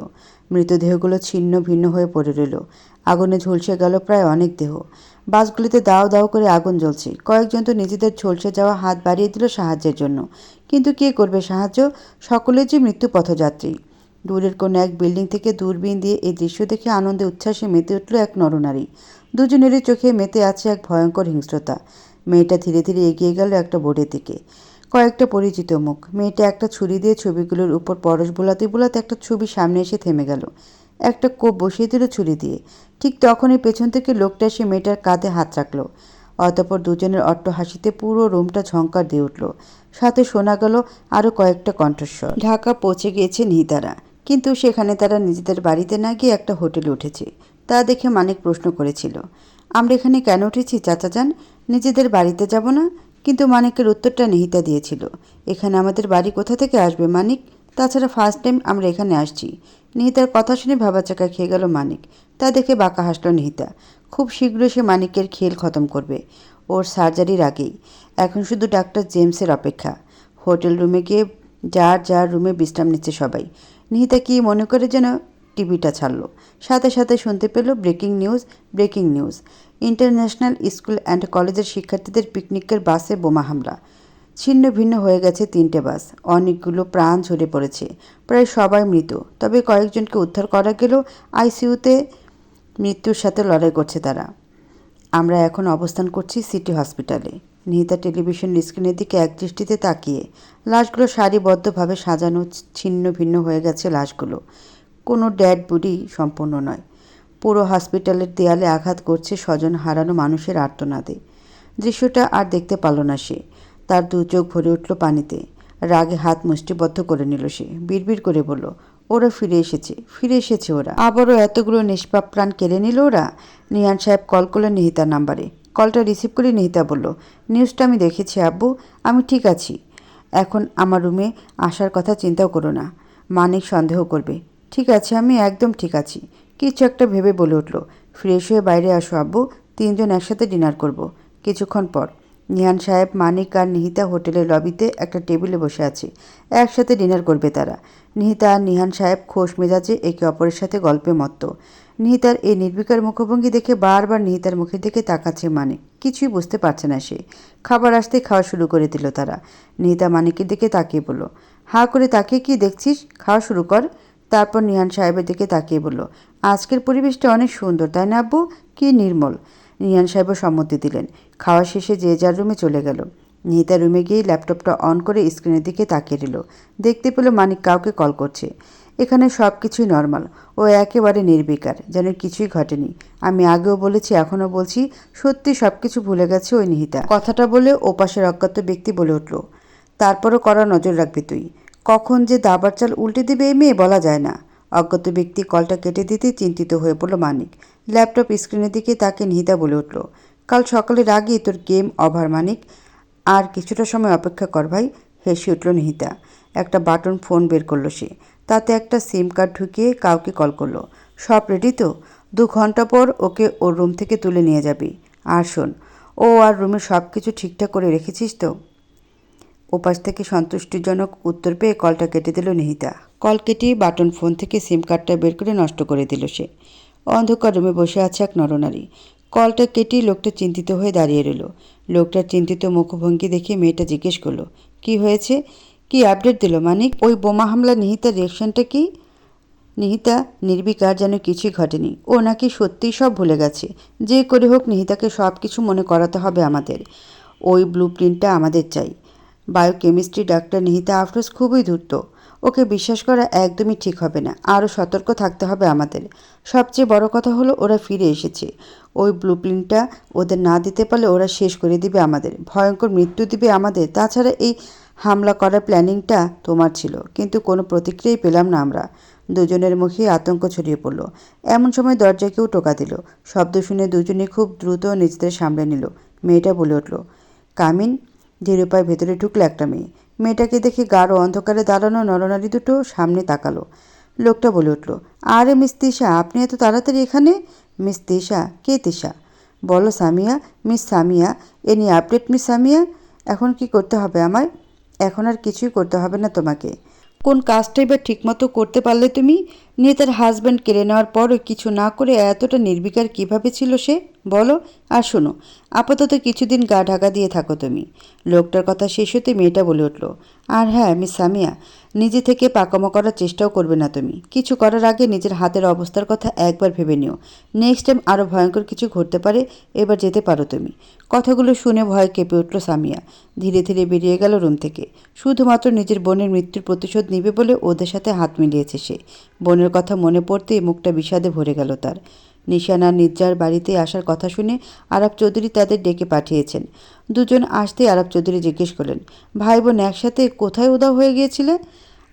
Speaker 1: মৃতদেহগুলো ছিন্ন ভিন্ন হয়ে পড়ে রইল। আগুনে ঝলসে গেল প্রায় অনেক দেহ। বাসগুলিতে দাও দাও করে আগুন জ্বলছে। কয়েকজন তো নিজেদের ঝলসে যাওয়া হাত বাড়িয়ে দিল সাহায্যের জন্য। কিন্তু কে করবে সাহায্য? সকলে যে মৃত্যু পথযাত্রী। দূরের কোনো এক বিল্ডিং থেকে দূরবীন দিয়ে এই দৃশ্য দেখে আনন্দে উচ্ছ্বাসে মেতে উঠল এক নরনারী। দুজনেরই চোখে মেতে আছে এক ভয়ঙ্কর হিংস্রতা। মেয়েটা ধীরে ধীরে এগিয়ে গেল একটা বোর্ডের দিকে। কয়েকটা পরিচিত মুখ। মেয়েটা একটা ছুরি দিয়ে ছবিগুলোর উপর পরশ বোলাতে বোলাতে একটা ছবি সামনে এসে থেমে গেল। একটা কোপ বসিয়ে দিল ছুরি দিয়ে। ঠিক তখনই পেছন থেকে লোকটা এসে মেয়েটার কাঁধে হাত রাখল। অতঃপর দুজনের অট্ট হাসিতে পুরো রুমটা ঝংকার দিয়ে উঠল। সাথে শোনা গেল আরও কয়েকটা কণ্ঠস্বর। ঢাকা পৌঁছে গিয়েছে নিহিতারা, কিন্তু সেখানে তারা নিজেদের বাড়িতে না গিয়ে একটা হোটেলে উঠেছে। তা দেখে মানিক প্রশ্ন করেছিল, আমরা এখানে কেন উঠেছি চাচা যান? নিজেদের বাড়িতে যাব না? কিন্তু মানিকের উত্তরটা নিহিতা দিয়েছিল, এখানে আমাদের বাড়ি কোথা থেকে আসবে মানিক? তাছাড়া ফার্স্ট টাইম আমরা এখানে আসছি। নিহিতার কথা শুনে ভাবাচাকা খেয়ে গেল মানিক। তা দেখে বাঁকা হাসল নিহিতা। খুব শীঘ্রই সে মানিকের খেল খতম করবে, ওর সার্জারির আগেই। এখন শুধু ডাক্তার জেমসের অপেক্ষা। হোটেল রুমে গিয়ে যার যার রুমে বিশ্রাম নিচ্ছে সবাই। নিহিতা কি মনে করে যেন টিভিটা ছাড়ল। সাথে সাথে শুনতে পেল breaking news, breaking news. International school and কলেজের শিক্ষার্থীদের পিকনিকের বাসে বোমা হামলা। ছিন্ন ভিন্ন হয়ে গেছে 3টে বাস। অনেকগুলো প্রাণ ঝরে পড়েছে। প্রায় সবাই মৃত। তবে কয়েকজনকে উদ্ধার করা গেলেও আইসিইউতে মৃত্যুর সাথে লড়াই করছে তারা। আমরা এখন অবস্থান করছি সিটি হসপিটালে। নিহিতা টেলিভিশন স্ক্রিনের দিকে একদৃষ্টিতে তাকিয়ে। লাশগুলো সারিবদ্ধভাবে সাজানো। ছিন্ন ভিন্ন হয়ে গেছে লাশগুলো। কোনো ডেড বডি সম্পূর্ণ নয়। পুরো হসপিটালের দেয়ালে আঘাত করছে স্বজন হারানো মানুষের আর্তনাদে। দৃশ্যটা আর দেখতে পারল না সে। তার দু চোখ ভরে উঠল পানিতে। রাগে হাত মুষ্টিবদ্ধ করে নিল সে। বিড়বিড় করে বলল, ওরা ফিরে এসেছে ওরা আবারও এতগুলো নিষ্পাপ প্রাণ কেড়ে নিল ওরা। নিহান সাহেব কল করলেন নিহিতার নাম্বারে। কলটা রিসিভ করে নিহিতা বলল, নিউজটা আমি দেখেছি আব্বু, আমি ঠিক আছি। এখন আমার রুমে আসার কথা চিন্তাও করো না, মানিক সন্দেহ করবে। ঠিক আছে, আমি একদম ঠিক আছি। কিছু একটা ভেবে বলে উঠল, ফ্রেশ হয়ে বাইরে আসো আব্বু, তিনজন একসাথে ডিনার করব। কিছুক্ষণ পর নিহান সাহেব, মানিক আর নিহিতা হোটেলের লবিতে একটা টেবিলে বসে আছে। একসাথে ডিনার করবে তারা। নিহিতা আর নিহান সাহেব খোশ মেজাজে একে অপরের সাথে গল্পে মত্ত। নিহিতার এই নির্বিকার মুখভঙ্গি দেখে বারবার নিহিতার মুখের দিকে তাকাচ্ছে মানিক। কিছুই বুঝতে পারছে না সে। খাবার আসতেই খাওয়া শুরু করে দিল তারা। নিহিতা মানিকের দিকে তাকিয়ে বলল, হাঁ করে তাকিয়ে কি দেখছিস, খাওয়া শুরু কর। তারপর নিহান সাহেবের দিকে তাকিয়ে বলল, আজকের পরিবেশটা অনেক সুন্দর, তাই না আব্বু? কি নির্মল। নিহান সাহেবও সম্মতি দিলেন। খাওয়া শেষে যে যার রুমে চলে গেল। নিহিতা রুমে গিয়ে ল্যাপটপটা অন করে স্ক্রিনের দিকে তাকিয়ে দিল। দেখতে পেল মানিক কাউকে কল করছে। এখানে সব কিছুই নর্মাল, ও একেবারে নির্বিকার, যেন কিছুই ঘটেনি। আমি আগেও বলেছি, এখনও বলছি, সত্যি সব কিছু ভুলে গেছে ওই নিহিতা। কথাটা বলে ওপাশের অজ্ঞাত ব্যক্তি বলে উঠল, তারপরও কড়া নজর রাখবি তুই। কখন যে দাবার চাল উল্টে দিবে এই মেয়ে বলা যায় না। অজ্ঞাত ব্যক্তি কলটা কেটে দিতে চিন্তিত হয়ে পড়ল মানিক। ল্যাপটপ স্ক্রিনের দিকে তাকে নিহিতা বলে উঠল, কাল সকালের আগেই তোর গেম ওভার মানিক, আর কিছুটা সময় অপেক্ষা কর ভাই। হেসে উঠল নিহিতা। একটা বাটন ফোন বের করলো সে। তাতে একটা সিম কার্ড ঢুকিয়ে কাউকে কল করলো। সব রেডি তো? 2 ঘন্টা পর ওকে ওর রুম থেকে তুলে নিয়ে যাবি। আর শোন, ও আর রুমে সব কিছু ঠিকঠাক করে রেখেছিস তো? ওপাশ থেকে সন্তুষ্টিজনক উত্তর পেয়ে কলটা কেটে দিল নিহিতা। কল কেটে বাটন ফোন থেকে সিম কার্ডটা বের করে নষ্ট করে দিল সে। অন্ধকার রুমে বসে আছে এক নরনারী। কলটা কেটেই লোকটা চিন্তিত হয়ে দাঁড়িয়ে রইল। লোকটার চিন্তিত মুখভঙ্গি দেখে মেয়েটা জিজ্ঞেস করলো, কি হয়েছে? কি আপডেট দিল মানিক? ওই বোমা হামলা নিহিতার রিয়াকশনটা কি? নিহিতা নির্বিকার, যেন কিছুই ঘটেনি। ও নাকি সত্যিই সব ভুলে গেছে। যে করে হোক নিহিতাকে সব কিছু মনে করাতে হবে আমাদের। ওই ব্লুপ্রিন্টটা আমাদের চাই। বায়োকেমিস্ট্রি ডাক্তার নিহিতা আফরোজ খুবই ধূর্ত। ওকে বিশ্বাস করা একদমই ঠিক হবে না। আরও সতর্ক থাকতে হবে আমাদের। সবচেয়ে বড় কথা হলো ওরা ফিরে এসেছে। ওই ব্লুপ্রিন্টটা ওদের না দিতে পারলে ওরা শেষ করে দিবে আমাদের, ভয়ঙ্কর মৃত্যু দিবে আমাদের। তাছাড়া এই হামলা করার প্ল্যানিংটা তোমার ছিল, কিন্তু কোনো প্রতিক্রিয়াই পেলাম না আমরা। দুজনের মুখে আতঙ্ক ছড়িয়ে পড়ল। এমন সময় দরজায় কেউ টোকা দিল। শব্দ শুনে দুজনে খুব দ্রুত নিজেদের সামলে নিল। মেয়েটা বলে উঠল, কামিন। ধীর পায়ে ভেতরে ঢুকলো একটা মেয়ে। মেয়েটাকে দেখে গাঢ় অন্ধকারে দাঁড়ানো নরনারী দুটো সামনে তাকালো। লোকটা বলে উঠল, আরে মিস তিশা, আপনি এত তাড়াতাড়ি এখানে? মিস তিশা? কে তিশা? বলো Samia, miss Samia. Any update miss Samia? এখন কি করতে হবে আমায়? এখন আর কিছুই করতে হবে না তোমাকে। কোন কাজটাই বা ঠিকমতো করতে পারলে তুমি? নিয়ে তার হাজব্যান্ড কেড়ে নেওয়ার পরও কিছু না করে এতটা নির্বিকার কিভাবে ছিল সে, বলো? আর শোনো, আপাতত কিছুদিন গা ঢাকা দিয়ে থাকো তুমি। লোকটার কথা শেষ হতে মেয়েটা বলে উঠল, আর হ্যাঁ মিস সামিয়া, নিজে থেকে পাকামো করার চেষ্টাও করবে না তুমি। কিছু করার আগে নিজের হাতের অবস্থার কথা একবার ভেবে নিও। নেক্সট টাইম আরও ভয়ঙ্কর কিছু ঘটতে পারে। এবার যেতে পারো তুমি। কথাগুলো শুনে ভয় কেঁপে উঠল সামিয়া। ধীরে ধীরে বেরিয়ে গেল রুম থেকে। শুধুমাত্র নিজের বোনের মৃত্যুর প্রতিশোধ নিবে বলে ওদের সাথে হাত মিলিয়েছে সে। বোনের কথা মনে পড়তেই মুখটা বিষাদে ভরে গেল তার। নিশান আর নির্জার বাড়িতে আসার কথা শুনে আরাব চৌধুরী তাদের ডেকে পাঠিয়েছেন। দুজন আসতেই আরাব চৌধুরী জিজ্ঞেস করলেন, ভাই বোন একসাথে কোথায় উধাও হয়ে গিয়েছিলে?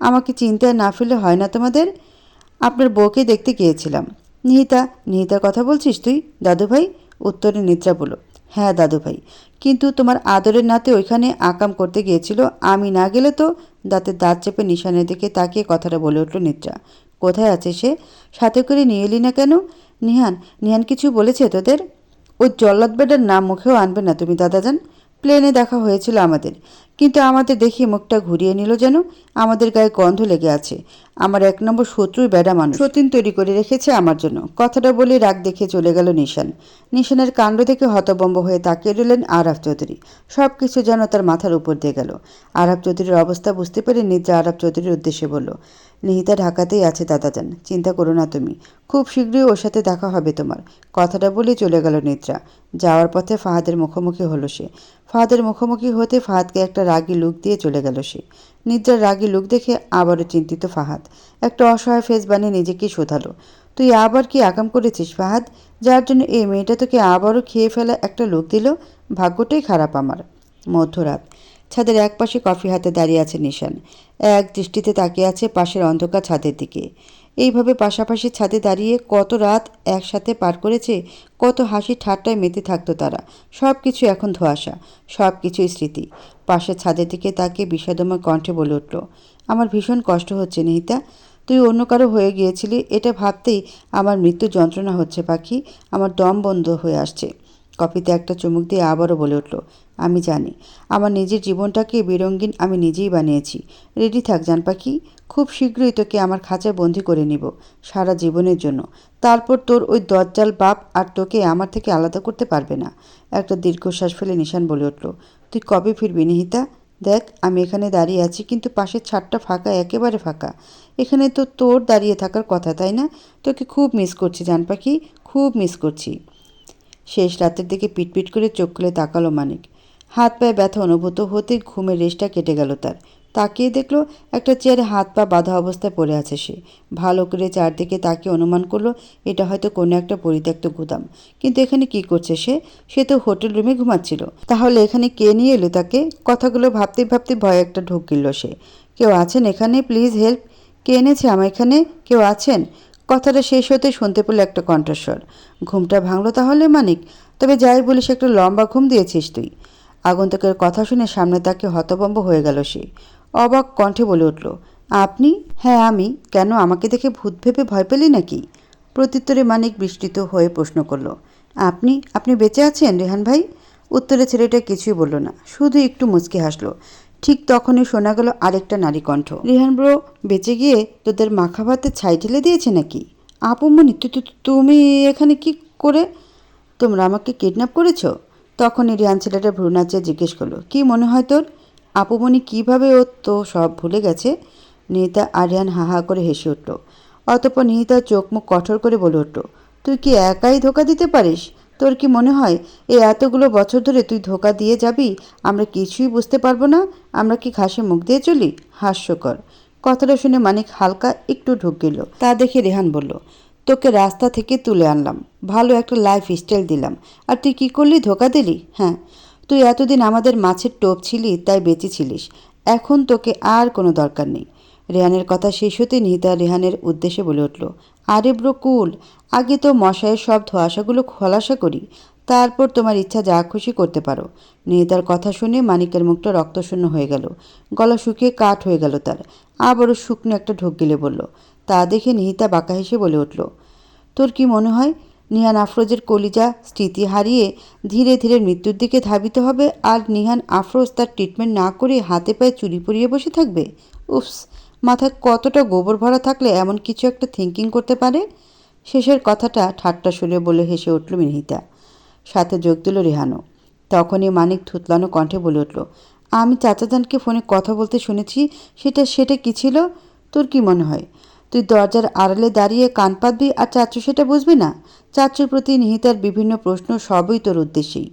Speaker 1: আমাকে চিন্তায় না ফেলে হয় না তোমাদের? আপনার বউকে দেখতে গিয়েছিলাম। নিহিতার কথা বলছিস তুই? দাদুভাই? উত্তরে নিদ্রা বলল, হ্যাঁ দাদুভাই। কিন্তু তোমার আদরের নাতে ওইখানে আকাম করতে গিয়েছিল, আমি না গেলে তো। দাঁতের দাঁত চেপে নিশানের দিকে তাকিয়ে কথাটা বলে উঠল নিদ্রা। কোথায় আছে সে? সাথে করে নিয়ে এলি না কেন? নিহান কিছু বলেছে তোদের? ওই জল্লাদ বেটার নাম মুখেও আনবে না তুমি দাদাজান। প্লেনে দেখা হয়েছিল আমাদের, কিন্তু আমাদের দেখিয়ে মুখটা ঘুরিয়ে নিল যেন। আমাদের গায়ে গন্ধ লেগে আছে। আমার 1 নম্বর শত্রুই বেডা মানুষ সতীন তৈরি করে রেখেছে আমার জন্য। কথাটা বলে রাগ দেখে চলে গেল নিশানের কাণ্ড দেখে হতবম্ব হয়ে তাকিয়ে রইলেন আরাফ চৌধুরী। সব কিছু যেন তার মাথার উপর দিয়ে গেল। আরাফ চৌধুরীর অবস্থা বুঝতে পেরে নিদ্রা আরাফ চৌধুরীর উদ্দেশ্যে বলল, নিহিতা ঢাকাতেই আছে দাদাজান, চিন্তা করো না তুমি। খুব শীঘ্রই ওর সাথে দেখা হবে তোমার। কথাটা বলে চলে গেল নিদ্রা। যাওয়ার পথে ফাহাদের মুখোমুখি হলো সে। ফাহাদের মুখোমুখি হতে ফাহাদকে একটা রাগী লুক দিয়ে চলে গেল সে। নিদ্রার রাগী লুক দেখে আবারও চিন্তিত ফাহাদ। একটা অসহায় ফেস বানিয়ে নিজেকে শোধালো, তুই আবার কি আকাম করেছিস ফাহাদ, যার জন্য এই মেয়েটা তোকে আবারও খেয়ে ফেলা একটা লুক দিল? ভাগ্যটাই খারাপ আমার। মধ্যরাত। ছাদের এক পাশে কফি হাতে দাঁড়িয়ে আছে নিশান। এক দৃষ্টিতে তাকিয়ে আছে পাশের অন্ধকার ছাদের দিকে। এইভাবে পাশাপাশি ছাদে দাঁড়িয়ে কত রাত একসাথে পার করেছে, কত হাসি ঠাট্টায় মেতে থাকতো তারা। সব কিছু এখন ধোঁয়াশা, সব কিছুই স্মৃতি। পাশের ছাদের দিকে তাকিয়ে বিষাদময় কণ্ঠে বলে উঠল, আমার ভীষণ কষ্ট হচ্ছে নিহিতা। তুই অন্য কারো হয়ে গিয়েছিলি, এটা ভাবতেই আমার মৃত্যু যন্ত্রণা হচ্ছে পাখি। আমার দম বন্ধ হয়ে আসছে। কফিতে একটা চুমুক দিয়ে আবারও বলে উঠল, আমি জানি আমার নিজের জীবনটাকে বেরঙিন আমি নিজেই বানিয়েছি। রেডি থাক জান পাখি, খুব শীঘ্রই তোকে আমার খাঁচায় বন্দি করে নিব, সারা জীবনের জন্য। তারপর তোর ওই দজ্জাল বাপ আর তোকে আমার থেকে আলাদা করতে পারবে না। একটা দীর্ঘশ্বাস ফেলে নিশান বলে উঠল, তুই কবে ফিরবি নিহিতা? দেখ আমি এখানে দাঁড়িয়ে আছি, কিন্তু পাশের ছাদটা ফাঁকা, একেবারে ফাঁকা। এখানে তো তোর দাঁড়িয়ে থাকার কথা, তাই না? তোকে খুব মিস করছি জান পাখি, খুব মিস করছি। শেষ রাতের দিকে পিটপিট করে চোখ খুলে তাকালো মানিক। হাত পায়ে ব্যথা অনুভূত হতে ঘুমের রেশটা কেটে গেল তার। তাকিয়ে দেখলো একটা চেয়ারে হাত পা বাঁধা অবস্থায় পড়ে আছে সে। ভালো করে চারদিকে তাকিয়ে অনুমান করলো এটা হয়তো কোনো একটা পরিত্যক্ত গুদাম। কিন্তু এখানে কি করছে সে? সে তো হোটেল রুমে ঘুমাচ্ছিল। তাহলে এখানে কে নিয়ে এলো তাকে? কথাগুলো ভাবতে ভাবতে ভয়ে একটা ঢোক গিলল সে। কেউ আছেন এখানে? Please help. কে এনেছে আমার এখানে? কেউ আছেন? কথাটা শেষ হতে শুনতে পেল একটা কণ্ঠস্বর। ঘুমটা ভাঙলো তাহলে মানিক? তবে যাই বলিস একটা লম্বা ঘুম দিয়েছিস তুই। আগন্তুকের কথা শুনে সামনে তাকে হতভম্ব হয়ে গেল সে। অবাক কণ্ঠে বলে উঠল, আপনি? হ্যাঁ আমি। কেন, আমাকে দেখে ভূত ভেবে ভয় পেলি নাকি? প্রত্যুত্তরে মানিক বিস্মিত হয়ে প্রশ্ন করল, আপনি আপনি বেঁচে আছেন রেহান ভাই? উত্তরে ছেলেটা কিছুই বলল না, শুধু একটু মুচকি হাসলো। ঠিক তখনই শোনা গেল আরেকটা নারী কণ্ঠ, রেহান ব্রো বেঁচে গিয়ে তোদের মাখা ভাতে ছাই ঢেলে দিয়েছে নাকি? আপুমনি তুমি এখানে কি করে? তোমরা আমাকে কিডন্যাপ করেছো? তখনই রিয়ান ছেলেটা ভ্রু নাচিয়ে জিজ্ঞেস করলো, কি মনে হয় তোর? আপুমনি কিভাবে? ও তো সব ভুলে গেছে। নিহিতা আর রিয়ান হা হা করে হেসে উঠল। অতঃপর নিহিতা চোখ মুখ কঠোর করে বলে উঠল, তুই কি একাই ধোকা দিতে পারিস? তোর কি মনে হয় এই এতগুলো বছর ধরে তুই ধোকা দিয়ে যাবি, আমরা কিছুই বুঝতে পারবো না? আমরা কি ঘাসে মুখ দিয়ে চলি? হাস্যকর। কথাটা শুনে মানিক হালকা একটু ঢুক গেল। তা দেখে রেহান বলল, তোকে রাস্তা থেকে তুলে আনলাম, ভালো একটা লাইফ স্টাইল দিলাম, আর তুই কী করলি? ধোকা দিলি? হ্যাঁ, তুই এতদিন আমাদের মাছের টোপ ছিলি, তাই বেঁচেছিলিস। এখন তোকে আর কোনো দরকার নেই। রেহানের কথা শেষ হতে নিহিতা রেহানের উদ্দেশ্যে বলে উঠল, আরে ব্রো কুল, আগে তো মশায়ের সব ধোঁয়াশাগুলো খোলাসা করি, তারপর তোমার ইচ্ছা যা খুশি করতে পারো। নিহিতার কথা শুনে মানিকের মুখটা রক্তশূন্য হয়ে গেল। গলা শুকিয়ে কাঠ হয়ে গেল তার। আবারও শুকনো একটা ঢোক গিলে বলল। তা দেখে নিহিতা বাঁকা হেসে বলে উঠল, তোর কি মনে হয় নিহান আফরোজের কলিজা স্মৃতি হারিয়ে ধীরে ধীরে মৃত্যুর দিকে ধাবিত হবে, আর নিহান আফরোজ তার ট্রিটমেন্ট না করে হাতে পায়ে চুরি পরিয়ে বসে থাকবে? উফস, মাথায় কতটা গোবর ভরা থাকলে এমন কিছু একটা থিঙ্কিং করতে পারে? শেষের কথাটা ঠাট্টা সুরে বলে হেসে উঠল মিহিতা। সাথে যোগ দিল রেহানও। তখনই মানিক থুতলানো কণ্ঠে বলে উঠল, আমি চাচাজানকে ফোনে কথা বলতে শুনেছি। সেটা কি ছিল? তোর কি মনে হয় তুই দরজার আড়ালে দাঁড়িয়ে কান পাতবি আর চাচ্চু সেটা বুঝবি না? চাচ্চুর প্রতি নিহিতার বিভিন্ন প্রশ্ন সবই তোর উদ্দেশ্যেই।